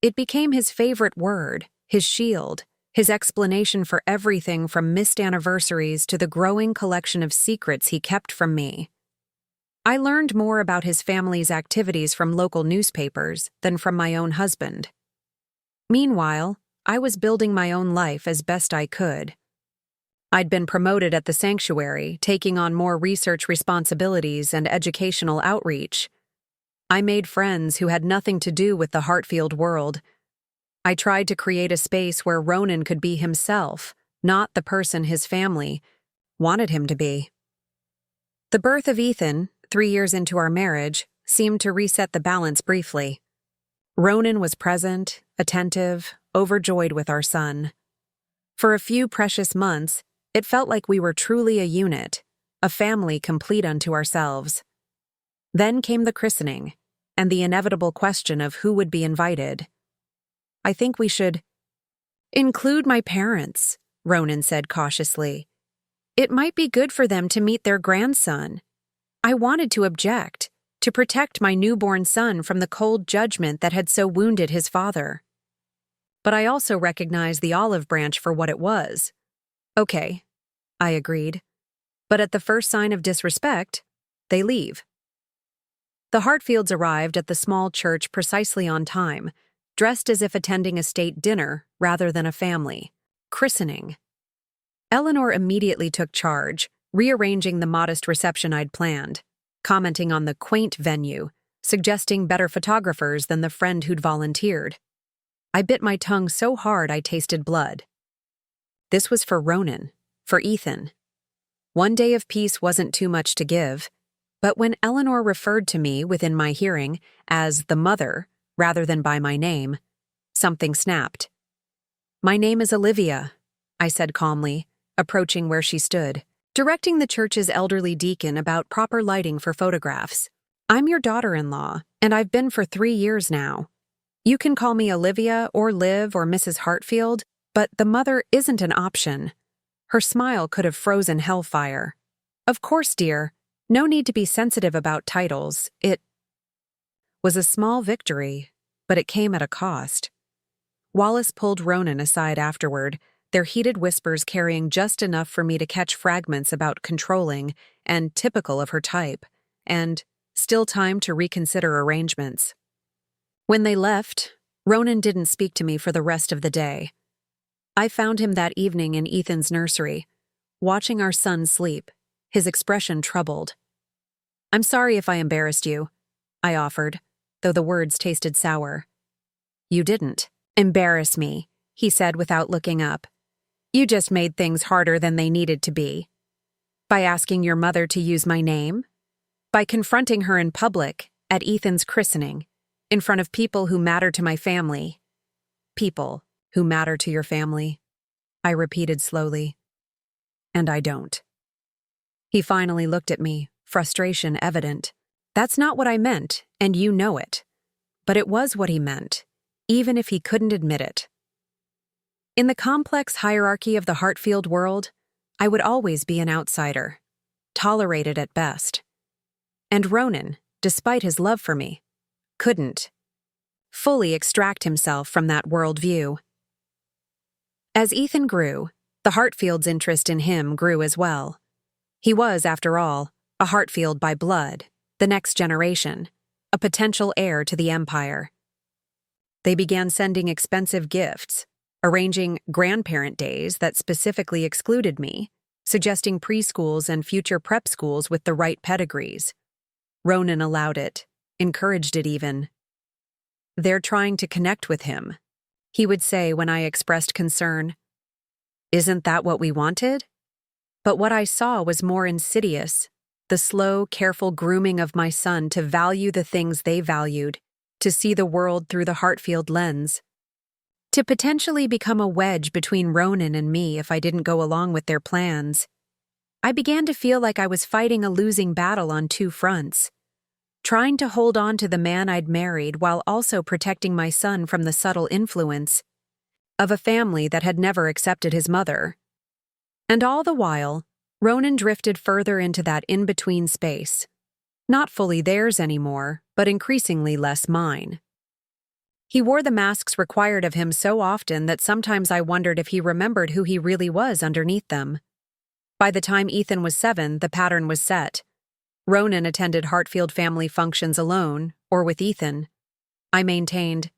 It became his favorite word, his shield, his explanation for everything from missed anniversaries to the growing collection of secrets he kept from me. I learned more about his family's activities from local newspapers than from my own husband. Meanwhile, I was building my own life as best I could. I'd been promoted at the sanctuary, taking on more research responsibilities and educational outreach. I made friends who had nothing to do with the Hartfield world. I tried to create a space where Ronan could be himself, not the person his family wanted him to be. The birth of Ethan, 3 years into our marriage, seemed to reset the balance briefly. Ronan was present, attentive, overjoyed with our son. For a few precious months, it felt like we were truly a unit, a family complete unto ourselves. Then came the christening, and the inevitable question of who would be invited. "I think we should include my parents," Ronan said cautiously. "It might be good for them to meet their grandson." I wanted to object, to protect my newborn son from the cold judgment that had so wounded his father. But I also recognized the olive branch for what it was. "Okay," I agreed. But at the first sign of disrespect, they leave. The Hartfields arrived at the small church precisely on time, dressed as if attending a state dinner rather than a family christening. Eleanor immediately took charge, rearranging the modest reception I'd planned, commenting on the quaint venue, suggesting better photographers than the friend who'd volunteered. I bit my tongue so hard I tasted blood. This was for Ronan, for Ethan. One day of peace wasn't too much to give, but when Eleanor referred to me within my hearing as the mother rather than by my name, something snapped. "My name is Olivia," I said calmly, approaching where she stood, directing the church's elderly deacon about proper lighting for photographs. "I'm your daughter-in-law, and I've been for 3 years now. You can call me Olivia or Liv or Mrs. Hartfield, but the mother isn't an option." Her smile could have frozen hellfire. "Of course, dear. No need to be sensitive about titles. It was a small victory, but it came at a cost." Wallace pulled Ronan aside afterward, their heated whispers carrying just enough for me to catch fragments about controlling and typical of her type, and still time to reconsider arrangements. When they left, Ronan didn't speak to me for the rest of the day. I found him that evening in Ethan's nursery, watching our son sleep, his expression troubled. "I'm sorry if I embarrassed you," I offered, though the words tasted sour. "You didn't embarrass me," he said without looking up. "You just made things harder than they needed to be. By asking your mother to use my name? By confronting her in public, at Ethan's christening, in front of people who matter to my family. People who matter to your family," I repeated slowly. "And I don't." He finally looked at me, frustration evident. "That's not what I meant, and you know it." But it was what he meant, even if he couldn't admit it. In the complex hierarchy of the Hartfield world, I would always be an outsider, tolerated at best. And Ronan, despite his love for me, couldn't fully extract himself from that worldview. As Ethan grew, the Hartfield's interest in him grew as well. He was, after all, a Hartfield by blood, the next generation, a potential heir to the empire. They began sending expensive gifts, arranging grandparent days that specifically excluded me, suggesting preschools and future prep schools with the right pedigrees. Ronan allowed it, encouraged it even. "They're trying to connect with him," he would say when I expressed concern. "Isn't that what we wanted?" But what I saw was more insidious, the slow, careful grooming of my son to value the things they valued, to see the world through the Hartfield lens, to potentially become a wedge between Ronan and me if I didn't go along with their plans. I began to feel like I was fighting a losing battle on 2 fronts, trying to hold on to the man I'd married while also protecting my son from the subtle influence of a family that had never accepted his mother. And all the while, Ronan drifted further into that in-between space, not fully theirs anymore, but increasingly less mine. He wore the masks required of him so often that sometimes I wondered if he remembered who he really was underneath them. By the time Ethan was 7, the pattern was set. Ronan attended Hartfield family functions alone, or with Ethan. I maintained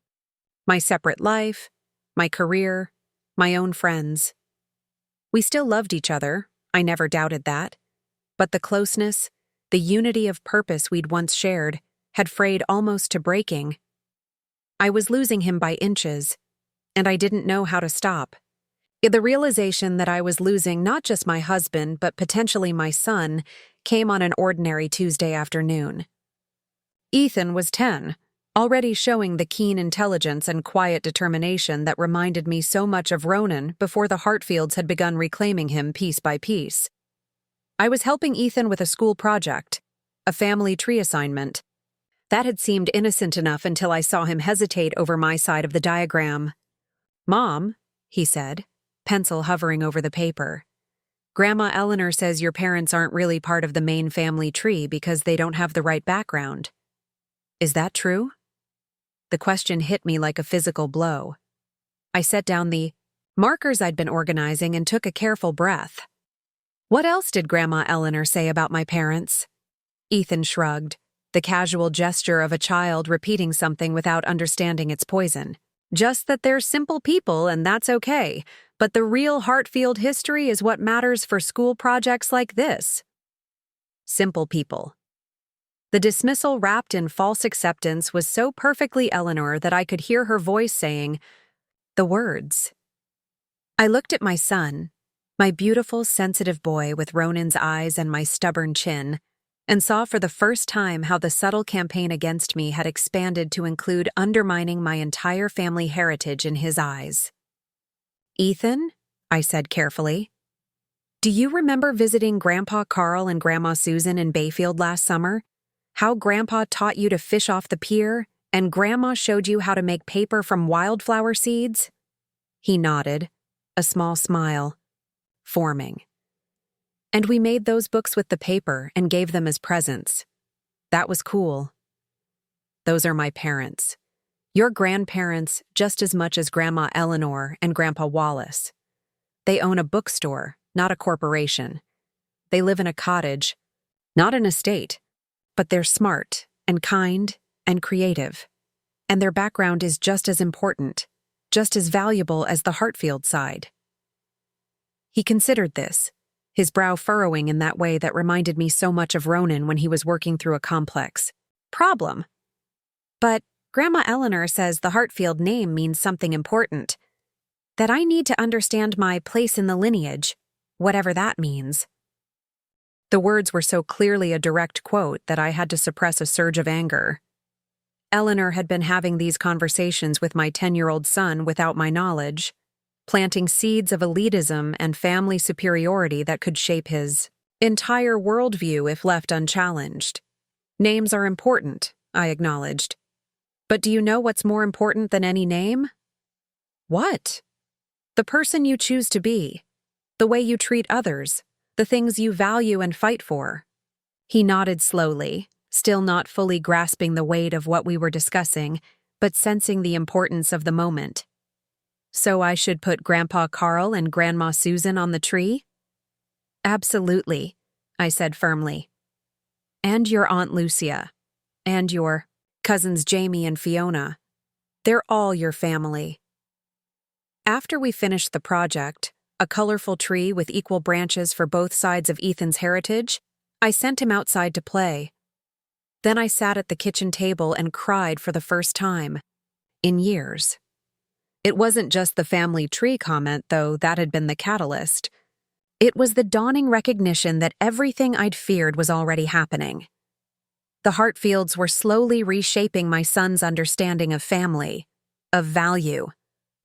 my separate life, my career, my own friends. We still loved each other, I never doubted that. But the closeness, the unity of purpose we'd once shared, had frayed almost to breaking. I was losing him by inches, and I didn't know how to stop. The realization that I was losing not just my husband, but potentially my son, came on an ordinary Tuesday afternoon. Ethan was 10, already showing the keen intelligence and quiet determination that reminded me so much of Ronan before the Hartfields had begun reclaiming him piece by piece. I was helping Ethan with a school project, a family tree assignment. That had seemed innocent enough until I saw him hesitate over my side of the diagram. "Mom," he said, pencil hovering over the paper, "Grandma Eleanor says your parents aren't really part of the main family tree because they don't have the right background. Is that true?" The question hit me like a physical blow. I set down the markers I'd been organizing and took a careful breath. "What else did Grandma Eleanor say about my parents?" Ethan shrugged, the casual gesture of a child repeating something without understanding its poison. "Just that they're simple people and that's okay, but the real Hartfield history is what matters for school projects like this." Simple people. The dismissal wrapped in false acceptance was so perfectly Eleanor that I could hear her voice saying the words. I looked at my son, my beautiful, sensitive boy with Ronan's eyes and my stubborn chin, and saw for the first time how the subtle campaign against me had expanded to include undermining my entire family heritage in his eyes. "Ethan," I said carefully, "do you remember visiting Grandpa Carl and Grandma Susan in Bayfield last summer? How Grandpa taught you to fish off the pier, and Grandma showed you how to make paper from wildflower seeds?" He nodded, a small smile forming. "And we made those books with the paper and gave them as presents. That was cool." Those are my parents. Your grandparents just as much as Grandma Eleanor and Grandpa Wallace. They own a bookstore, not a corporation. They live in a cottage, not an estate, but they're smart and kind and creative. And their background is just as important, just as valuable as the Hartfield side. He considered this, his brow furrowing in that way that reminded me so much of Ronan when he was working through a complex problem. "But Grandma Eleanor says the Hartfield name means something important, that I need to understand my place in the lineage, whatever that means." The words were so clearly a direct quote that I had to suppress a surge of anger. Eleanor had been having these conversations with my 10-year-old son without my knowledge, planting seeds of elitism and family superiority that could shape his entire worldview if left unchallenged. "Names are important," I acknowledged. "But do you know what's more important than any name?" "What?" "The person you choose to be, the way you treat others, the things you value and fight for." He nodded slowly, still not fully grasping the weight of what we were discussing, but sensing the importance of the moment. "So I should put Grandpa Carl and Grandma Susan on the tree?" "Absolutely," I said firmly. "And your Aunt Lucia. And your cousins Jamie and Fiona. They're all your family." After we finished the project, a colorful tree with equal branches for both sides of Ethan's heritage, I sent him outside to play. Then I sat at the kitchen table and cried for the first time in years. It wasn't just the family tree comment, though that had been the catalyst. It was the dawning recognition that everything I'd feared was already happening. The Hartfields were slowly reshaping my son's understanding of family, of value,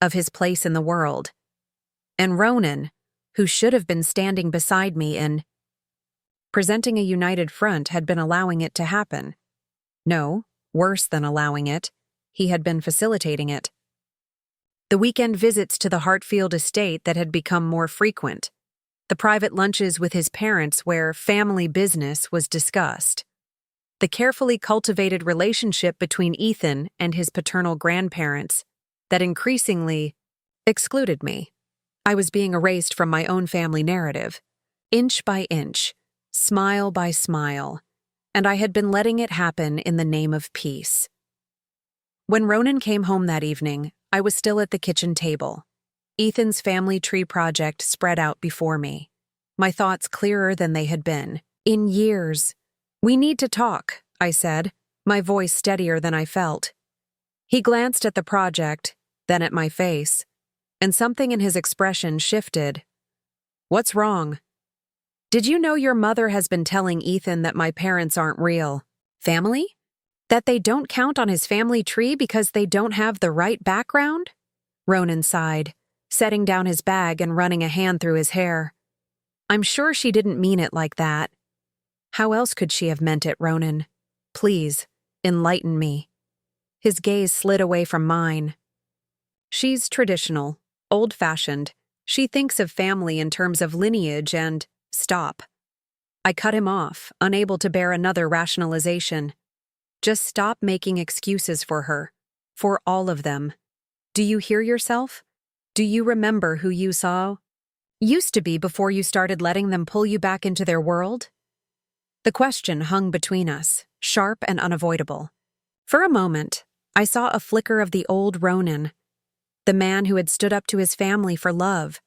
of his place in the world. And Ronan, who should have been standing beside me and presenting a united front, had been allowing it to happen. No, worse than allowing it, he had been facilitating it. The weekend visits to the Hartfield estate that had become more frequent. The private lunches with his parents where family business was discussed. The carefully cultivated relationship between Ethan and his paternal grandparents that increasingly excluded me. I was being erased from my own family narrative, inch by inch, smile by smile, and I had been letting it happen in the name of peace. When Ronan came home that evening, I was still at the kitchen table. Ethan's family tree project spread out before me, my thoughts clearer than they had been in years. "We need to talk," I said, my voice steadier than I felt. He glanced at the project, then at my face, and something in his expression shifted. "What's wrong?" "Did you know your mother has been telling Ethan that my parents aren't real family? That they don't count on his family tree because they don't have the right background?" Ronan sighed, setting down his bag and running a hand through his hair. "I'm sure she didn't mean it like that." "How else could she have meant it, Ronan? Please, enlighten me." His gaze slid away from mine. "She's traditional, old-fashioned. She thinks of family in terms of lineage and—" "Stop." I cut him off, unable to bear another rationalization. "Just stop making excuses for her. For all of them. Do you hear yourself? Do you remember who you saw used to be before you started letting them pull you back into their world?" The question hung between us, sharp and unavoidable. For a moment, I saw a flicker of the old Ronan, the man who had stood up to his family for love,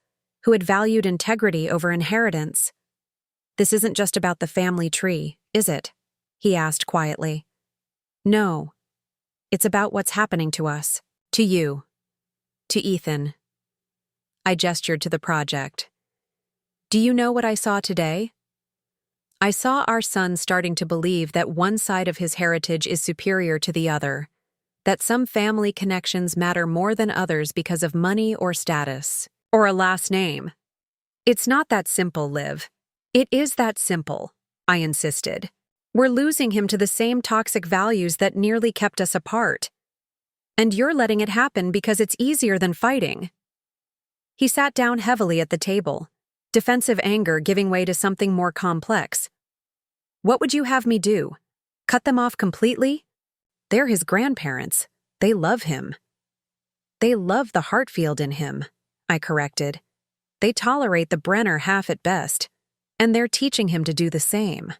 who had valued integrity over inheritance. "This isn't just about the family tree, is it?" he asked quietly. "No. It's about what's happening to us, to you, to Ethan." I gestured to the project. Do you know what I saw today? I saw our son starting to believe that one side of his heritage is superior to the other, that some family connections matter more than others because of money or status, or a last name. It's not that simple, Liv. It is that simple, I insisted. We're losing him to the same toxic values that nearly kept us apart. And you're letting it happen because it's easier than fighting. He sat down heavily at the table, defensive anger giving way to something more complex. What would you have me do? Cut them off completely? They're his grandparents. They love him. They love the Hartfield in him, I corrected. They tolerate the Brenner half at best, and they're teaching him to do the same.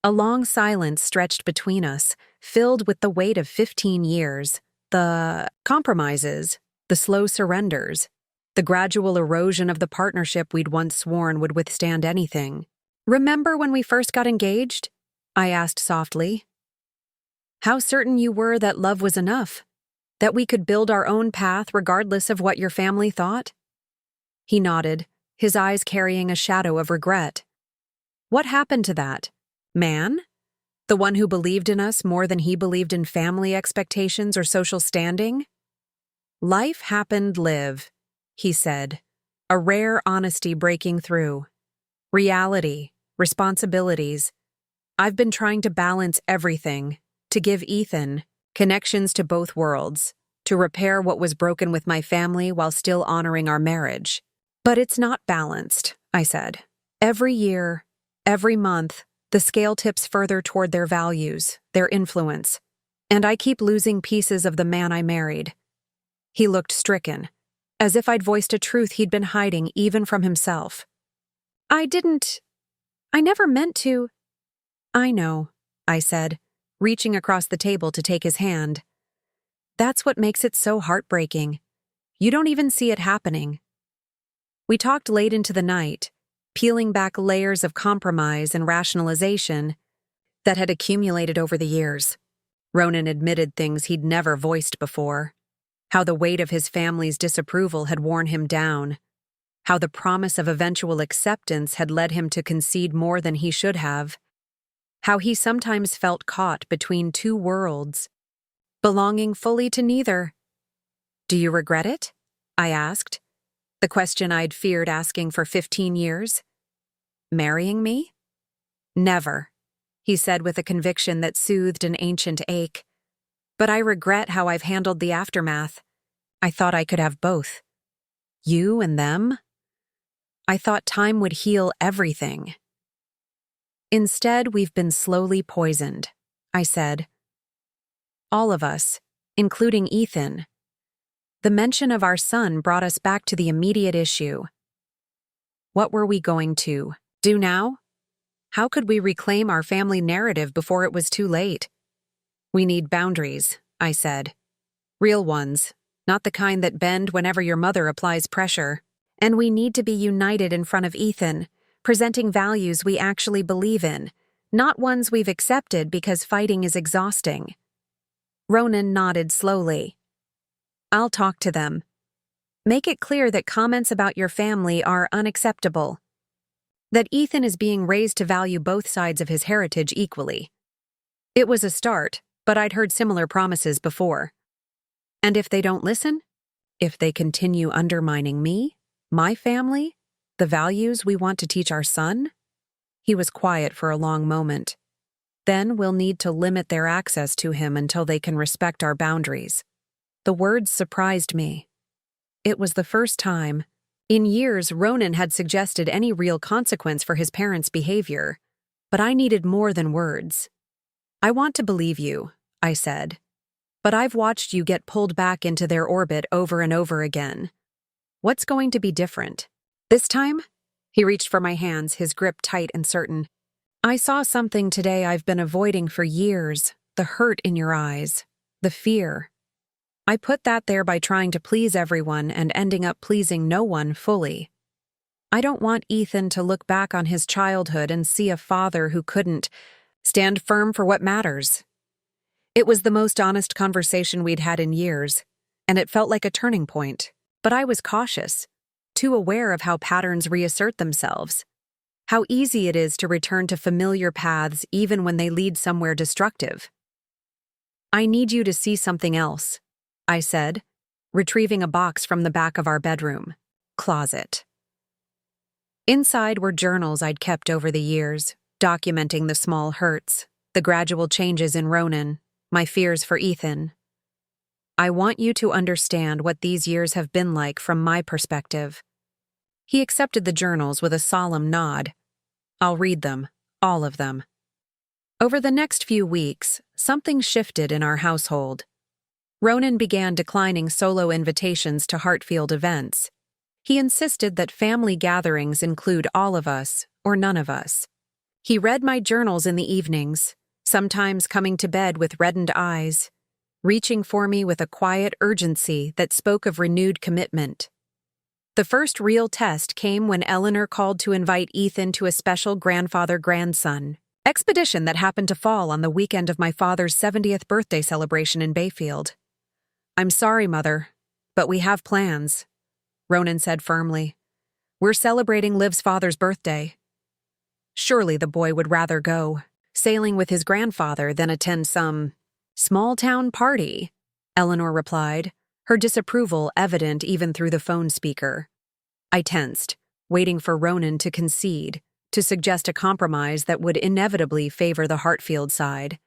A long silence stretched between us, filled with the weight of 15 years, the compromises, the slow surrenders, the gradual erosion of the partnership we'd once sworn would withstand anything. Remember when we first got engaged? I asked softly. How certain you were that love was enough, that we could build our own path regardless of what your family thought? He nodded, his eyes carrying a shadow of regret. What happened to that? Man? The one who believed in us more than he believed in family expectations or social standing? Life happened, Liv, he said, a rare honesty breaking through. Reality, responsibilities. I've been trying to balance everything, to give Ethan connections to both worlds, to repair what was broken with my family while still honoring our marriage. But it's not balanced, I said. Every year, every month, the scale tips further toward their values, their influence, and I keep losing pieces of the man I married. He looked stricken, as if I'd voiced a truth he'd been hiding even from himself. I never meant to. I know, I said, reaching across the table to take his hand. That's what makes it so heartbreaking. You don't even see it happening. We talked late into the night, peeling back layers of compromise and rationalization that had accumulated over the years. Ronan admitted things he'd never voiced before. How the weight of his family's disapproval had worn him down. How the promise of eventual acceptance had led him to concede more than he should have. How he sometimes felt caught between two worlds, belonging fully to neither. Do you regret it? I asked. The question I'd feared asking for 15 years. Marrying me? Never, he said with a conviction that soothed an ancient ache. But I regret how I've handled the aftermath. I thought I could have both. You and them? I thought time would heal everything. Instead, we've been slowly poisoned, I said. All of us, including Ethan. The mention of our son brought us back to the immediate issue. What were we going to do now? How could we reclaim our family narrative before it was too late? We need boundaries, I said. Real ones, not the kind that bend whenever your mother applies pressure. And we need to be united in front of Ethan, presenting values we actually believe in, not ones we've accepted because fighting is exhausting. Ronan nodded slowly. I'll talk to them. Make it clear that comments about your family are unacceptable. That Ethan is being raised to value both sides of his heritage equally. It was a start, but I'd heard similar promises before. And if they don't listen? If they continue undermining me, my family, the values we want to teach our son? He was quiet for a long moment. Then we'll need to limit their access to him until they can respect our boundaries. The words surprised me. It was the first time in years Ronan had suggested any real consequence for his parents' behavior, but I needed more than words. I want to believe you, I said, but I've watched you get pulled back into their orbit over and over again. What's going to be different? This time? He reached for my hands, his grip tight and certain. I saw something today I've been avoiding for years, the hurt in your eyes, the fear. I put that there by trying to please everyone and ending up pleasing no one fully. I don't want Ethan to look back on his childhood and see a father who couldn't stand firm for what matters. It was the most honest conversation we'd had in years, and it felt like a turning point. But I was cautious. too aware of how patterns reassert themselves. How easy it is to return to familiar paths even when they lead somewhere destructive. "I need you to see something else," I said, retrieving a box from the back of our bedroom closet. Inside were journals I'd kept over the years, documenting the small hurts, the gradual changes in Ronan, my fears for Ethan. "I want you to understand what these years have been like from my perspective." He accepted the journals with a solemn nod. "I'll read them, all of them." Over the next few weeks, something shifted in our household. Ronan began declining solo invitations to Hartfield events. He insisted that family gatherings include all of us, or none of us. He read my journals in the evenings, sometimes coming to bed with reddened eyes, reaching for me with a quiet urgency that spoke of renewed commitment. The first real test came when Eleanor called to invite Ethan to a special grandfather-grandson expedition that happened to fall on the weekend of my father's 70th birthday celebration in Bayfield. "I'm sorry, Mother, but we have plans," Ronan said firmly. "We're celebrating Liv's father's birthday." Surely the boy would rather go sailing with his grandfather than attend some small-town party, Eleanor replied, her disapproval evident even through the phone speaker. I tensed, waiting for Ronan to concede, to suggest a compromise that would inevitably favor the Hartfield side.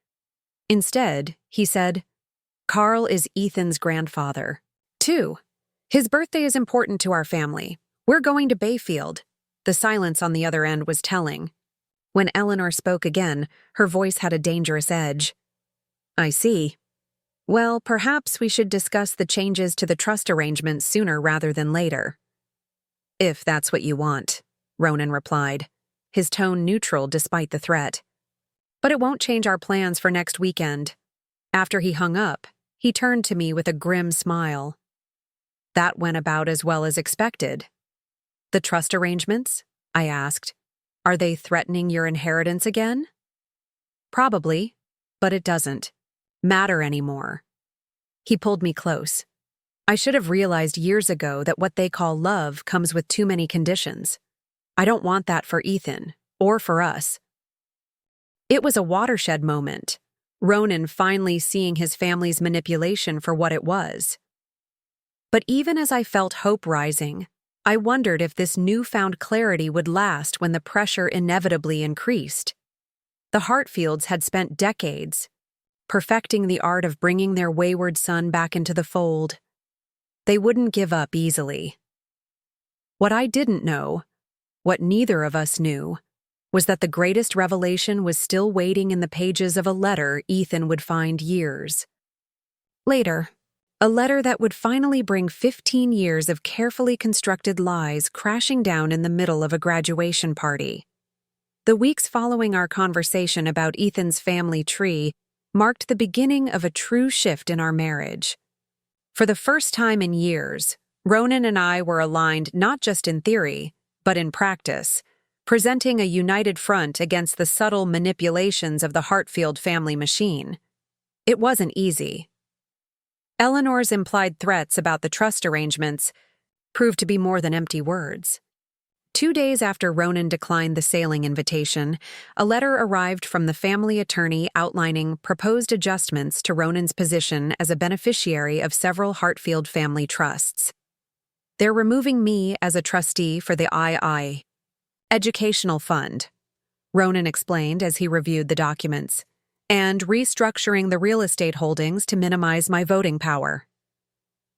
Instead, he said, "Carl is Ethan's grandfather. 2. His birthday is important to our family. We're going to Bayfield." The silence on the other end was telling. When Eleanor spoke again, her voice had a dangerous edge. "I see. Well, perhaps we should discuss the changes to the trust arrangements sooner rather than later." "If that's what you want," Ronan replied, his tone neutral despite the threat. "But it won't change our plans for next weekend." After he hung up, he turned to me with a grim smile. "That went about as well as expected." "The trust arrangements?" I asked. "Are they threatening your inheritance again?" "Probably, but it doesn't matter anymore." He pulled me close. "I should have realized years ago that what they call love comes with too many conditions. I don't want that for Ethan, or for us." It was a watershed moment, Ronan finally seeing his family's manipulation for what it was. But even as I felt hope rising, I wondered if this newfound clarity would last when the pressure inevitably increased. The Hartfields had spent decades perfecting the art of bringing their wayward son back into the fold. They wouldn't give up easily. What I didn't know, what neither of us knew, was that the greatest revelation was still waiting in the pages of a letter Ethan would find years later. A letter that would finally bring 15 years of carefully constructed lies crashing down in the middle of a graduation party. The weeks following our conversation about Ethan's family tree marked the beginning of a true shift in our marriage. For the first time in years, Ronan and I were aligned not just in theory, but in practice, presenting a united front against the subtle manipulations of the Hartfield family machine. It wasn't easy. Eleanor's implied threats about the trust arrangements proved to be more than empty words. 2 days after Ronan declined the sailing invitation, a letter arrived from the family attorney outlining proposed adjustments to Ronan's position as a beneficiary of several Hartfield family trusts. "They're removing me as a trustee for the II Educational Fund," Ronan explained as he reviewed the documents, "and restructuring the real estate holdings to minimize my voting power."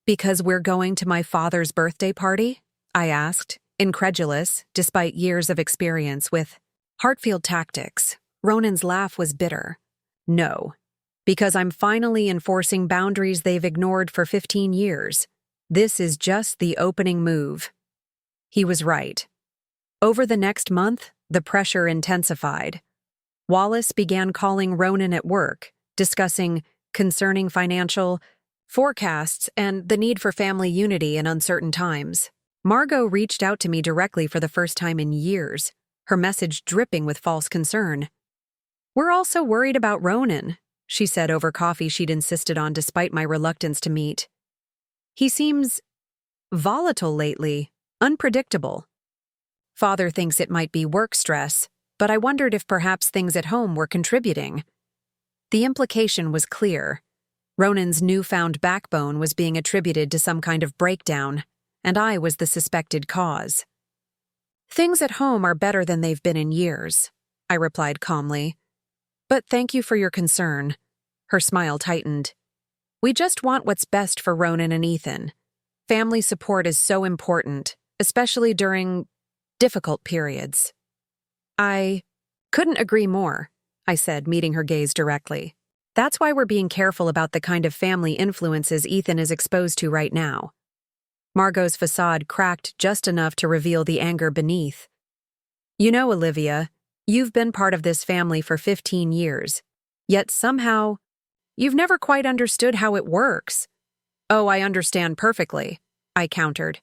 "Because we're going to my father's birthday party?" I asked, incredulous despite years of experience with Hartfield tactics. Ronan's laugh was bitter. "No, because I'm finally enforcing boundaries they've ignored for 15 years. This is just the opening move." He was right. Over the next month, the pressure intensified. Wallace began calling Ronan at work, discussing concerning financial forecasts and the need for family unity in uncertain times. Margot reached out to me directly for the first time in years, her message dripping with false concern. "We're also worried about Ronan," she said over coffee she'd insisted on despite my reluctance to meet. "He seems volatile lately, unpredictable. Father thinks it might be work stress, but I wondered if perhaps things at home were contributing. The implication was clear. Ronan's newfound backbone was being attributed to some kind of breakdown, and I was the suspected cause. "Things at home are better than they've been in years," I replied calmly. "But thank you for your concern." Her smile tightened. "We just want what's best for Ronan and Ethan. Family support is so important, especially during difficult periods." "I couldn't agree more," I said, meeting her gaze directly. "That's why we're being careful about the kind of family influences Ethan is exposed to right now." Margot's facade cracked just enough to reveal the anger beneath. "You know, Olivia, you've been part of this family for 15 years, yet somehow you've never quite understood how it works." "Oh, I understand perfectly," I countered.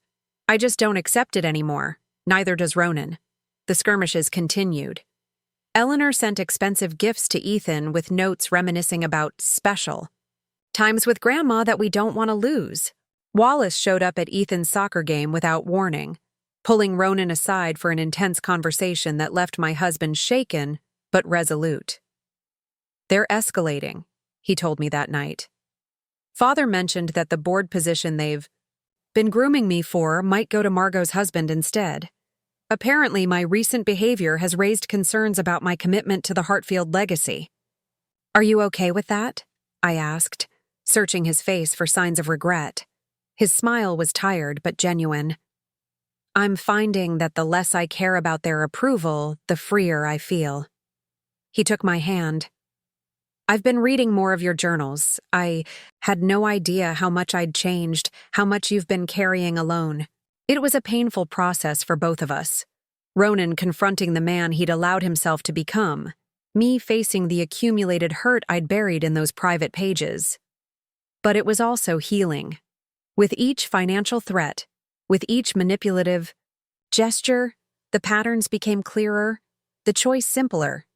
"I just don't accept it anymore. Neither does Ronan." The skirmishes continued. Eleanor sent expensive gifts to Ethan with notes reminiscing about special times with Grandma that we don't want to lose. Wallace showed up at Ethan's soccer game without warning, pulling Ronan aside for an intense conversation that left my husband shaken but resolute. "They're escalating," he told me that night. "Father mentioned that the board position they've been grooming me for might go to Margot's husband instead. Apparently, my recent behavior has raised concerns about my commitment to the Hartfield legacy." "Are you okay with that?" I asked, searching his face for signs of regret. His smile was tired but genuine. "I'm finding that the less I care about their approval, the freer I feel." He took my hand. "I've been reading more of your journals. I had no idea how much I'd changed, how much you've been carrying alone. It was a painful process for both of us. Ronan confronting the man he'd allowed himself to become, me facing the accumulated hurt I'd buried in those private pages. But it was also healing. With each financial threat, with each manipulative gesture, the patterns became clearer, the choice simpler.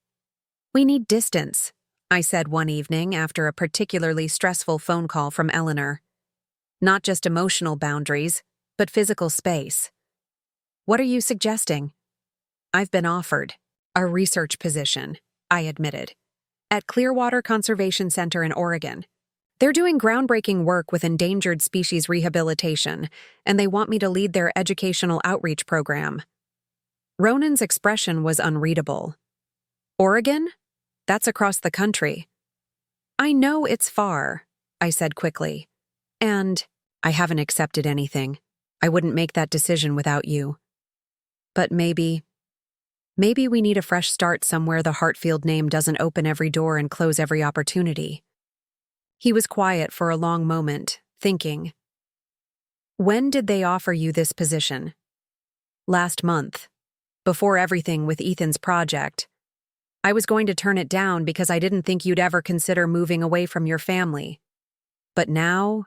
"We need distance," I said one evening after a particularly stressful phone call from Eleanor. "Not just emotional boundaries, but physical space." "What are you suggesting?" "I've been offered a research position," I admitted, "at Clearwater Conservation Center in Oregon. They're doing groundbreaking work with endangered species rehabilitation, and they want me to lead their educational outreach program." Ronan's expression was unreadable. "Oregon? That's across the country." "I know it's far," I said quickly. "And I haven't accepted anything. I wouldn't make that decision without you. But maybe we need a fresh start somewhere the Hartfield name doesn't open every door and close every opportunity." He was quiet for a long moment, thinking. "When did they offer you this position?" "Last month, before everything with Ethan's project. I was going to turn it down because I didn't think you'd ever consider moving away from your family. But now,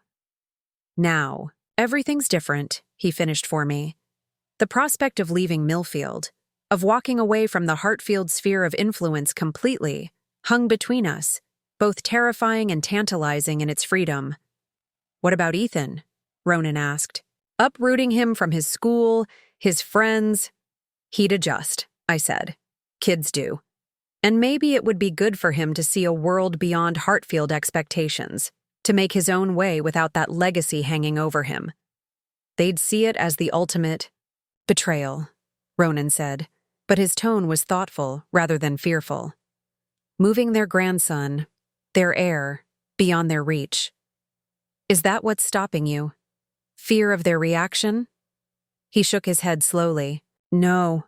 everything's different," he finished for me. "The prospect of leaving Millfield, of walking away from the Hartfield sphere of influence completely, hung between us, both terrifying and tantalizing in its freedom." "What about Ethan?" Ronan asked. "Uprooting him from his school, his friends." "He'd adjust," I said. "Kids do. And maybe it would be good for him to see a world beyond Hartfield expectations, to make his own way without that legacy hanging over him. They'd see it as the ultimate betrayal," Ronan said, but his tone was thoughtful rather than fearful. "Moving their grandson, their heir, beyond their reach. Is that what's stopping you? Fear of their reaction?" He shook his head slowly. "No,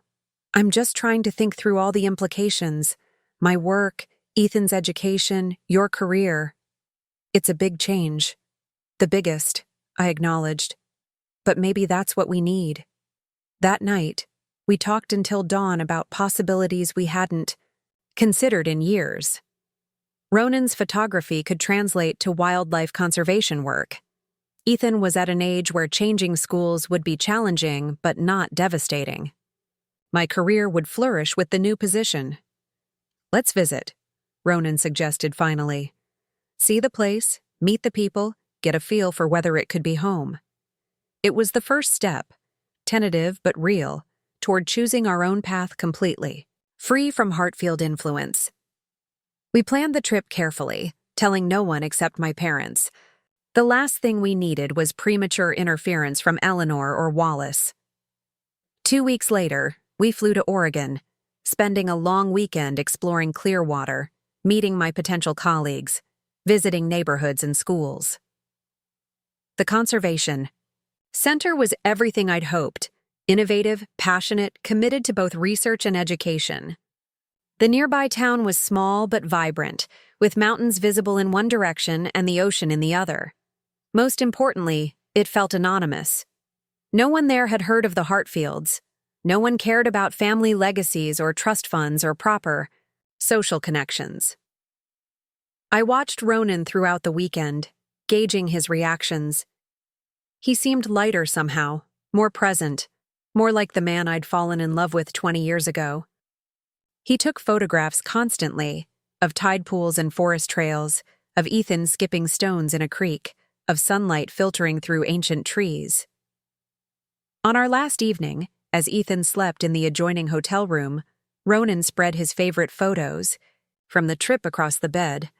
I'm just trying to think through all the implications. My work, Ethan's education, your career. It's a big change. The biggest," I acknowledged. "But maybe that's what we need." That night, we talked until dawn about possibilities we hadn't considered in years. Ronan's photography could translate to wildlife conservation work. Ethan was at an age where changing schools would be challenging but not devastating. My career would flourish with the new position. "Let's visit," Ronan suggested finally. "See the place, meet the people, get a feel for whether it could be home." It was the first step, tentative but real, toward choosing our own path completely, free from Hartfield influence. We planned the trip carefully, telling no one except my parents. The last thing we needed was premature interference from Eleanor or Wallace. 2 weeks later, we flew to Oregon, spending a long weekend exploring Clearwater, meeting my potential colleagues, visiting neighborhoods and schools. The Conservation Center was everything I'd hoped: innovative, passionate, committed to both research and education. The nearby town was small but vibrant, with mountains visible in one direction and the ocean in the other. Most importantly, it felt anonymous. No one there had heard of the Hartfields. No one cared about family legacies or trust funds or proper social connections. I watched Ronan throughout the weekend, gauging his reactions. He seemed lighter somehow, more present, more like the man I'd fallen in love with 20 years ago. He took photographs constantly, of tide pools and forest trails, of Ethan skipping stones in a creek, of sunlight filtering through ancient trees. On our last evening, as Ethan slept in the adjoining hotel room, Ronan spread his favorite photos. From the trip across the bed.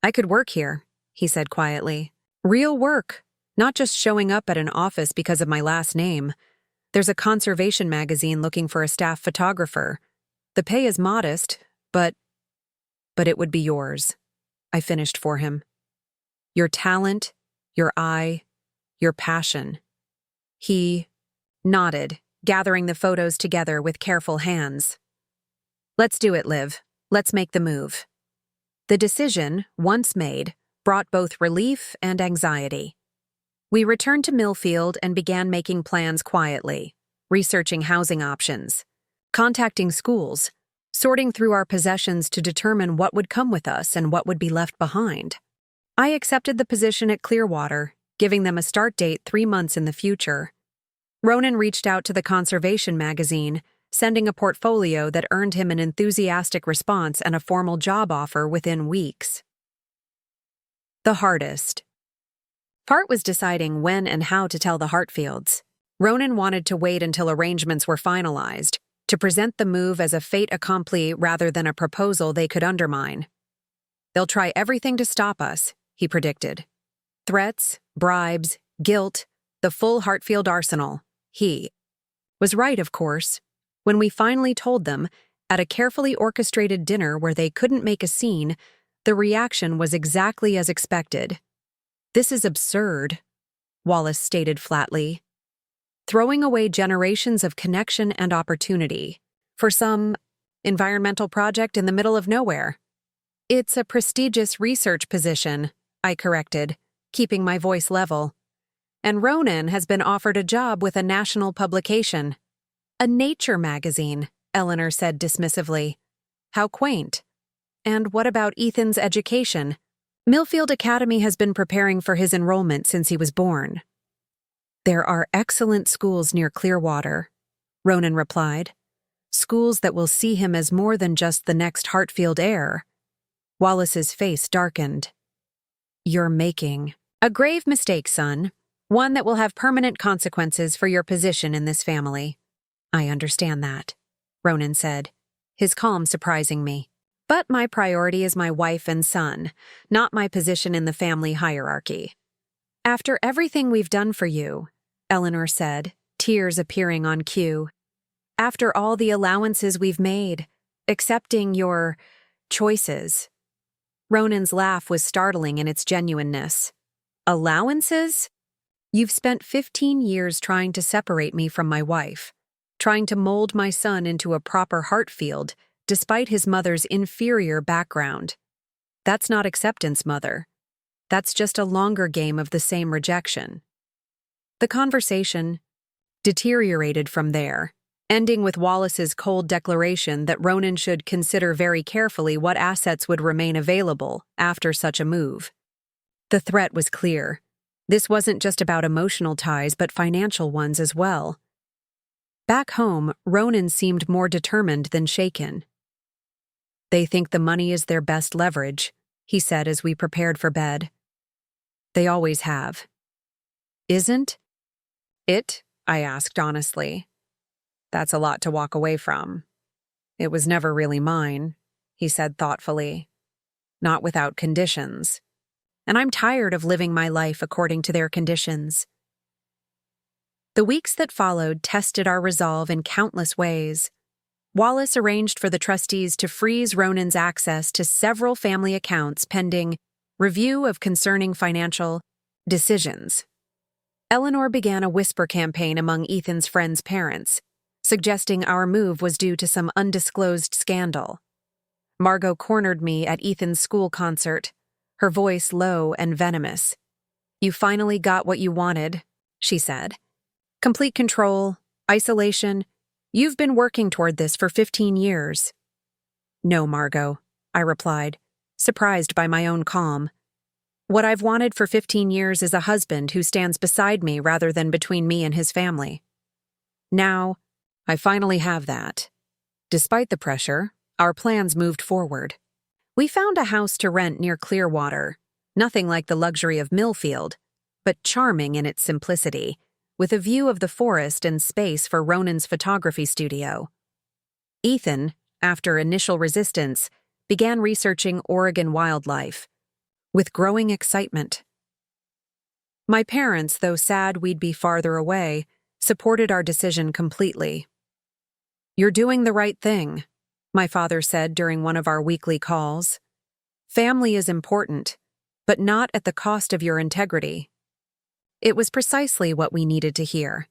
"I could work here," he said quietly. "Real work, not just showing up at an office because of my last name. There's a conservation magazine looking for a staff photographer. The pay is modest, but it would be yours," I finished for him. "Your talent, your eye, your passion." He nodded, gathering the photos together with careful hands. "Let's do it, Liv. Let's make the move." The decision, once made, brought both relief and anxiety. We returned to Millfield and began making plans quietly, researching housing options, contacting schools, sorting through our possessions to determine what would come with us and what would be left behind. I accepted the position at Clearwater, giving them a start date 3 months in the future. Ronan reached out to the Conservation magazine, sending a portfolio that earned him an enthusiastic response and a formal job offer within weeks. The hardest part was deciding when and how to tell the Hartfields. Ronan wanted to wait until arrangements were finalized, to present the move as a fait accompli rather than a proposal they could undermine. "They'll try everything to stop us," he predicted. Threats, bribes, guilt, the full Hartfield arsenal. He was right, of course. When we finally told them, at a carefully orchestrated dinner where they couldn't make a scene, the reaction was exactly as expected. "This is absurd," Wallace stated flatly. "Throwing away generations of connection and opportunity for some environmental project in the middle of nowhere." "It's a prestigious research position," I corrected, keeping my voice level. "And Ronan has been offered a job with a national publication." "A nature magazine," Eleanor said dismissively. "How quaint. And what about Ethan's education?" "Millfield Academy has been preparing for his enrollment since he was born." "There are excellent schools near Clearwater," Ronan replied. "Schools that will see him as more than just the next Hartfield heir." Wallace's face darkened. "You're making a grave mistake, son. One that will have permanent consequences for your position in this family." "I understand that," Ronan said, his calm surprising me. "But my priority is my wife and son, not my position in the family hierarchy." "After everything we've done for you," Eleanor said, tears appearing on cue. "After all the allowances we've made, accepting your choices." Ronan's laugh was startling in its genuineness. "Allowances? You've spent 15 years trying to separate me from my wife, trying to mold my son into a proper Hartfield, despite his mother's inferior background. That's not acceptance, Mother. That's just a longer game of the same rejection." The conversation deteriorated from there, ending with Wallace's cold declaration that Ronan should consider very carefully what assets would remain available after such a move. The threat was clear. This wasn't just about emotional ties, but financial ones as well. Back home, Ronan seemed more determined than shaken. "They think the money is their best leverage," he said as we prepared for bed. "They always have." "Isn't it?" I asked honestly. That's a lot to walk away from. It was never really mine, he said thoughtfully. Not without conditions. And I'm tired of living my life according to their conditions. The weeks that followed tested our resolve in countless ways. Wallace arranged for the trustees to freeze Ronan's access to several family accounts pending review of concerning financial decisions. Eleanor began a whisper campaign among Ethan's friends' parents, suggesting our move was due to some undisclosed scandal. Margot cornered me at Ethan's school concert, her voice low and venomous. "You finally got what you wanted," she said. "Complete control, isolation. You've been working toward this for 15 years. "No, Margot," I replied, surprised by my own calm. "What I've wanted for 15 years is a husband who stands beside me rather than between me and his family. Now, I finally have that." Despite the pressure, our plans moved forward. We found a house to rent near Clearwater, nothing like the luxury of Millfield, but charming in its simplicity, with a view of the forest and space for Ronan's photography studio. Ethan, after initial resistance, began researching Oregon wildlife, with growing excitement. My parents, though sad we'd be farther away, supported our decision completely. "You're doing the right thing," my father said during one of our weekly calls. "Family is important, but not at the cost of your integrity." It was precisely what we needed to hear.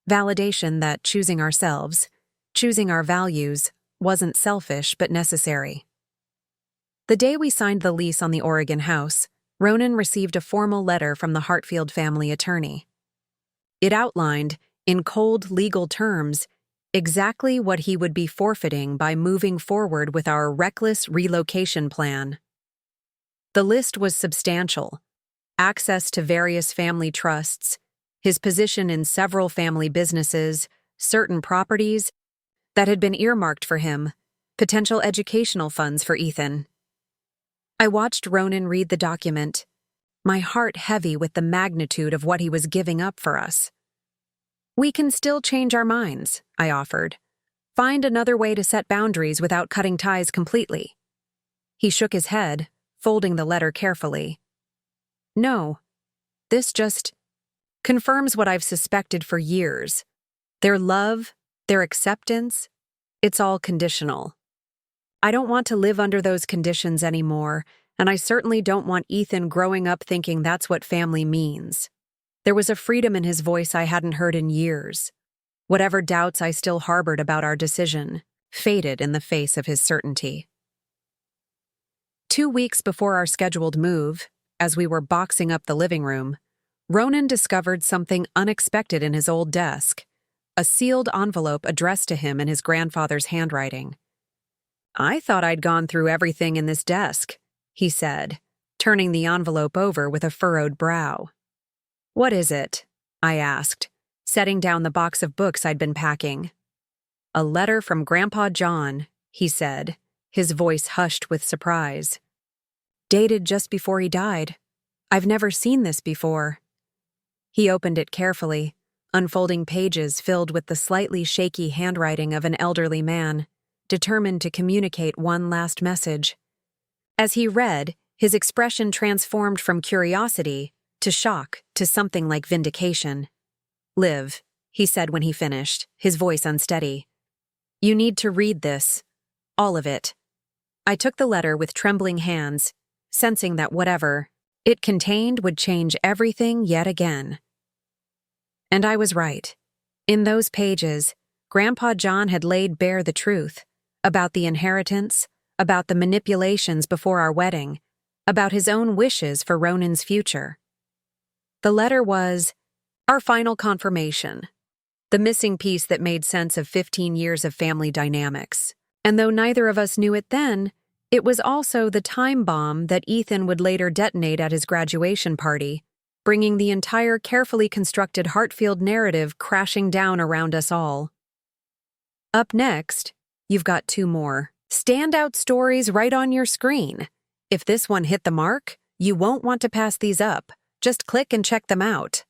Validation that choosing ourselves, choosing our values, wasn't selfish but necessary. The day we signed the lease on the Oregon house, Ronan received a formal letter from the Hartfield family attorney. It outlined, in cold legal terms, exactly what he would be forfeiting by moving forward with our reckless relocation plan. The list was substantial: access to various family trusts, his position in several family businesses, certain properties that had been earmarked for him, potential educational funds for Ethan. I watched Ronan read the document, my heart heavy with the magnitude of what he was giving up for us. "We can still change our minds," I offered. "Find another way to set boundaries without cutting ties completely." He shook his head, folding the letter carefully. "No, this just confirms what I've suspected for years. Their love, their acceptance, it's all conditional. I don't want to live under those conditions anymore, and I certainly don't want Ethan growing up thinking that's what family means." There was a freedom in his voice I hadn't heard in years. Whatever doubts I still harbored about our decision faded in the face of his certainty. 2 weeks before our scheduled move, as we were boxing up the living room, Ronan discovered something unexpected in his old desk, a sealed envelope addressed to him in his grandfather's handwriting. "I thought I'd gone through everything in this desk," he said, turning the envelope over with a furrowed brow. "What is it?" I asked, setting down the box of books I'd been packing. "A letter from Grandpa John," he said, his voice hushed with surprise. "Dated just before he died. I've never seen this before." He opened it carefully, unfolding pages filled with the slightly shaky handwriting of an elderly man, determined to communicate one last message. As he read, his expression transformed from curiosity to shock to something like vindication. "Liv," he said when he finished, his voice unsteady. "You need to read this. All of it." I took the letter with trembling hands, sensing that whatever it contained would change everything yet again. And I was right. In those pages, Grandpa John had laid bare the truth about the inheritance, about the manipulations before our wedding, about his own wishes for Ronan's future. The letter was our final confirmation, the missing piece that made sense of 15 years of family dynamics. And though neither of us knew it then, it was also the time bomb that Ethan would later detonate at his graduation party, bringing the entire carefully constructed Hartfield narrative crashing down around us all. Up next, you've got 2 more standout stories right on your screen. If this one hit the mark, you won't want to pass these up. Just click and check them out.